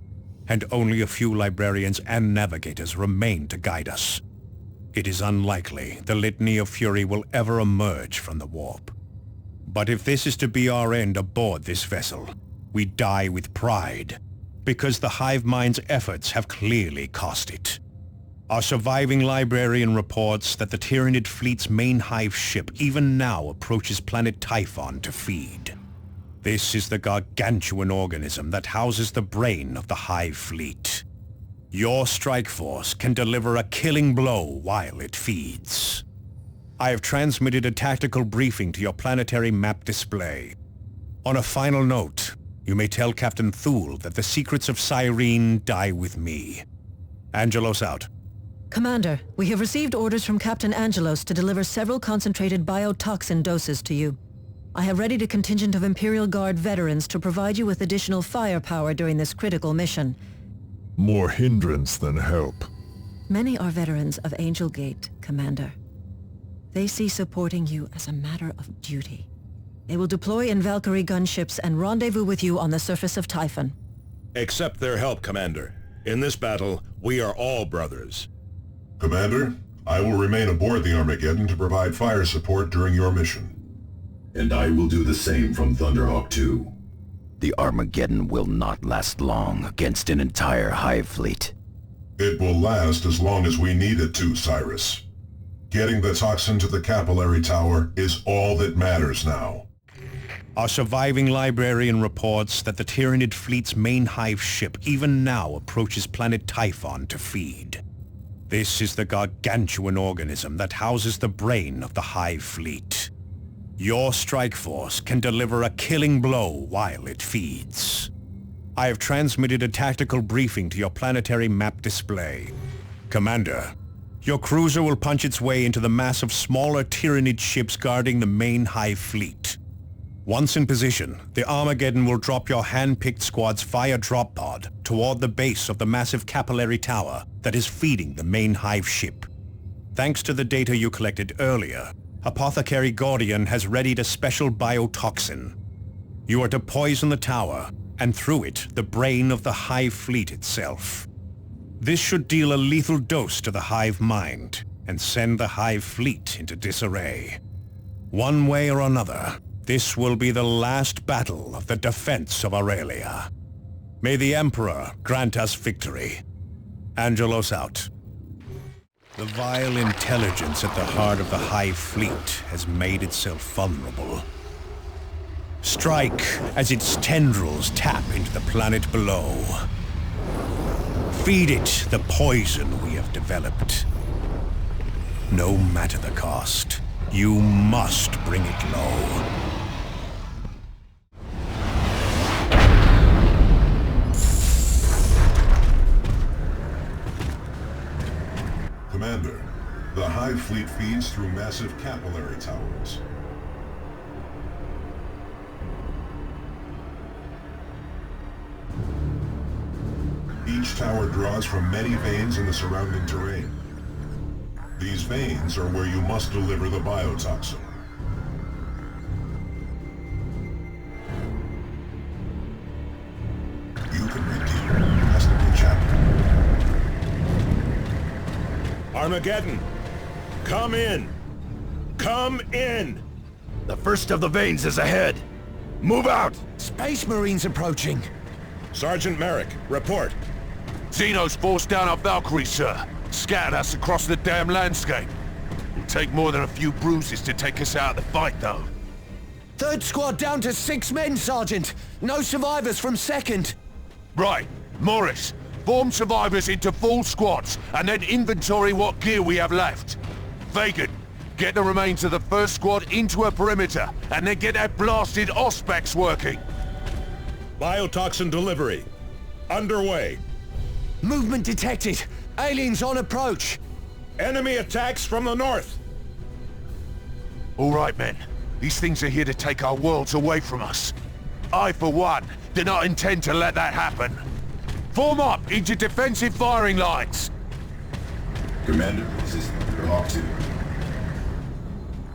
and only a few librarians and navigators remain to guide us. It is unlikely the Litany of Fury will ever emerge from the warp. But if this is to be our end aboard this vessel, we die with pride, because the hive mind's efforts have clearly cost it. Our surviving librarian reports that the Tyranid fleet's main hive ship even now approaches planet Typhon to feed. This is the gargantuan organism that houses the brain of the hive fleet. Your strike force can deliver a killing blow while it feeds. I have transmitted a tactical briefing to your planetary map display. On a final note, you may tell Captain Thule that the secrets of Cyrene die with me. Angelos out. Commander, we have received orders from Captain Angelos to deliver several concentrated biotoxin doses to you. I have readied a contingent of Imperial Guard veterans to provide you with additional firepower during this critical mission. More hindrance than help. Many are veterans of Angel Gate, Commander. They see supporting you as a matter of duty. They will deploy in Valkyrie gunships and rendezvous with you on the surface of Typhon. Accept their help, Commander. In this battle, we are all brothers. Commander, I will remain aboard the Armageddon to provide fire support during your mission. And I will do the same from Thunderhawk 2. The Armageddon will not last long against an entire Hive fleet. It will last as long as we need it to, Cyrus. Getting the toxin to the capillary tower is all that matters now. Our surviving librarian reports that the Tyranid fleet's main Hive ship even now approaches planet Typhon to feed. This is the gargantuan organism that houses the brain of the Hive fleet. Your strike force can deliver a killing blow while it feeds. I have transmitted a tactical briefing to your planetary map display. Commander, your cruiser will punch its way into the mass of smaller Tyranid ships guarding the main Hive fleet. Once in position, the Armageddon will drop your hand-picked squad's fire drop pod toward the base of the massive capillary tower that is feeding the main Hive ship. Thanks to the data you collected earlier, Apothecary Gordian has readied a special biotoxin. You are to poison the tower, and through it, the brain of the Hive fleet itself. This should deal a lethal dose to the Hive mind, and send the Hive fleet into disarray. One way or another, this will be the last battle of the defense of Aurelia. May the Emperor grant us victory. Angelos out. The vile intelligence at the heart of the Hive fleet has made itself vulnerable. Strike as its tendrils tap into the planet below. Feed it the poison we have developed. No matter the cost, you must bring it low. Commander, the Hive fleet feeds through massive capillary towers. Each tower draws from many veins in the surrounding terrain. These veins are where you must deliver the biotoxin. You can redeem the rest of the chapter. Armageddon! Come in! Come in! The first of the veins is ahead. Move out! Space Marines approaching. Sergeant Merrick, report. Xenos forced down our Valkyrie, sir. Scattered us across the damn landscape. It'll take more than a few bruises to take us out of the fight, though. Third squad down to 6 men, Sergeant. No survivors from second. Right. Morris, form survivors into full squads, and then inventory what gear we have left. Fagan, get the remains of the first squad into a perimeter, and then get that blasted Auspex working. Biotoxin delivery. Underway. Movement detected. Aliens on approach. Enemy attacks from the north. All right, men. These things are here to take our worlds away from us. I, for one, do not intend to let that happen. Form up into defensive firing lines. Commander, this is Thunderhawk 2.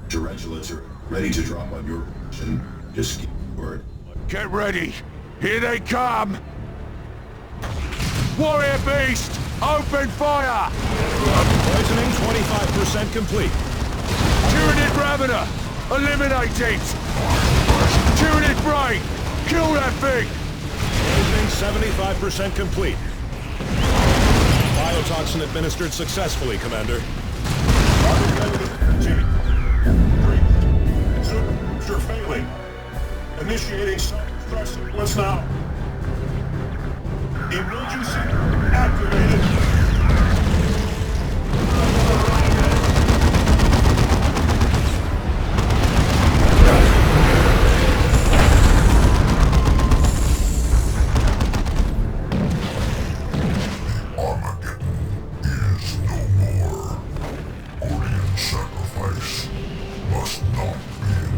Tarantula turret, ready to drop on your position. Just keep word. Get ready. Here they come. Warrior Beast, open fire! Poisoning 25% complete. Tyranid Ravener, eliminate it! Tyranid Brain, kill that thing! Poisoning 75% complete. Biotoxin administered successfully, Commander. You're failing. Initiating self-destruct sequence now. Emergency activated. This must not be in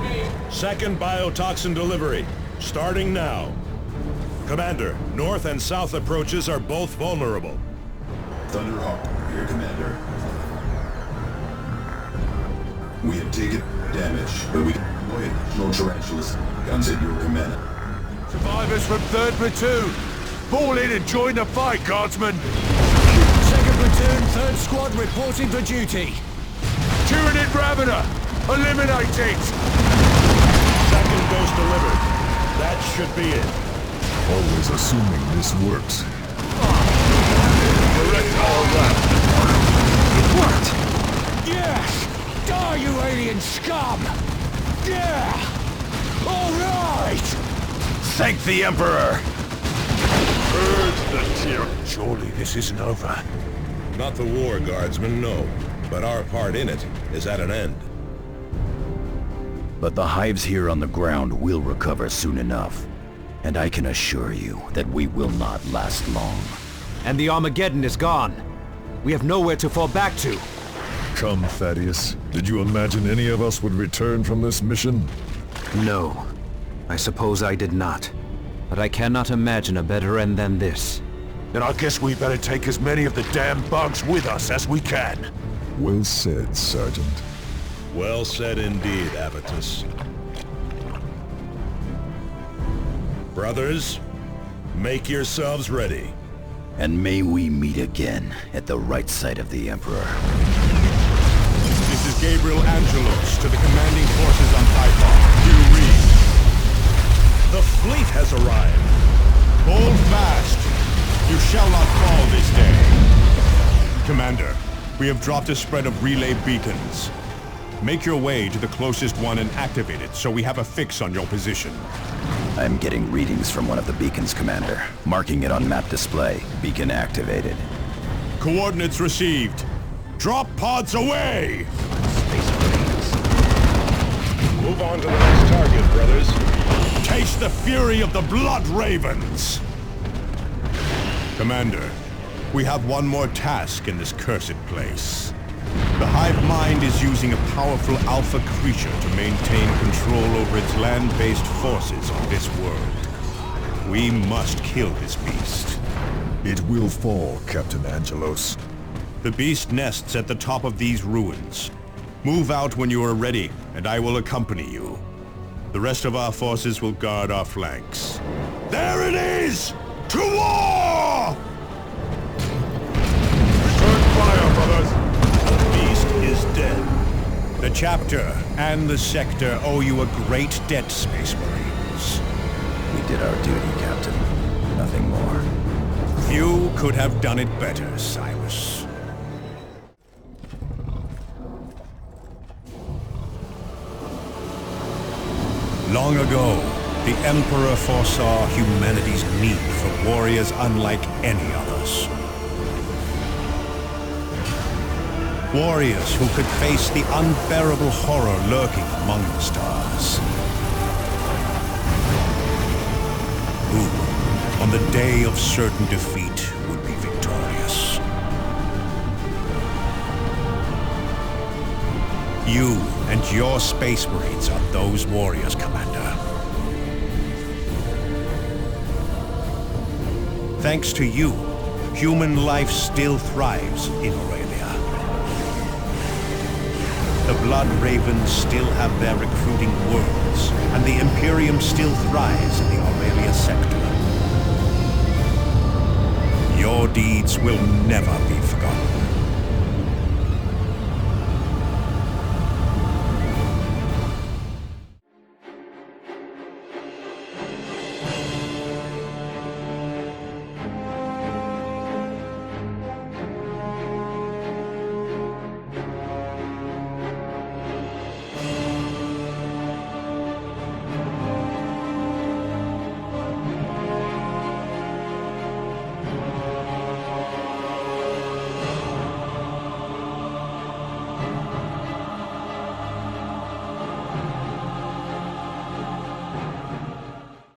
vain. Second biotoxin delivery, starting now. Commander, north and south approaches are both vulnerable. Thunderhawk, here, Commander. We have taken damage, but we can deploy additional tarantulas guns at your command. Survivors from 3rd Platoon! Fall in and join the fight, Guardsmen! 2nd Platoon, 3rd Squad reporting for duty. Tyranid Ravener! Eliminate it! Second dose delivered. That should be it. Always assuming this works. What? Yes! Die, you alien scum! Yeah! All right! Thank the Emperor! Urge the tyranny. Surely this isn't over. Not the war, Guardsman, no. But our part in it is at an end. But the hives here on the ground will recover soon enough. And I can assure you that we will not last long. And the Armageddon is gone. We have nowhere to fall back to. Come, Thaddeus. Did you imagine any of us would return from this mission? No. I suppose I did not. But I cannot imagine a better end than this. Then I guess we better take as many of the damn bugs with us as we can. Well said, Sergeant. Well said indeed, Avitus. Brothers, make yourselves ready. And may we meet again at the right side of the Emperor. This is Gabriel Angelos to the commanding forces on Typhon. You read. The fleet has arrived. Hold fast. You shall not fall this day. Commander, we have dropped a spread of relay beacons. Make your way to the closest one and activate it so we have a fix on your position. I'm getting readings from one of the beacons, Commander. Marking it on map display. Beacon activated. Coordinates received. Drop pods away! Move on to the next target, brothers. Taste the fury of the Blood Ravens! Commander, we have one more task in this cursed place. The Hive Mind is using a powerful alpha creature to maintain control over its land-based forces on this world. We must kill this beast. It will fall, Captain Angelos. The beast nests at the top of these ruins. Move out when you are ready, and I will accompany you. The rest of our forces will guard our flanks. There it is! To war! Return fire, brothers! The beast is dead. The chapter and the sector owe you a great debt, Space Marines. We did our duty, Captain. Nothing more. Few could have done it better, Cyrus. Long ago, the Emperor foresaw humanity's need for warriors unlike any others. Warriors who could face the unbearable horror lurking among the stars. Who, on the day of certain defeat, would be victorious. You and your Space Marines are those warriors, Commander. Thanks to you, human life still thrives in Aurelia. The Blood Ravens still have their recruiting worlds, and the Imperium still thrives in the Aurelia sector. Your deeds will never be forgotten.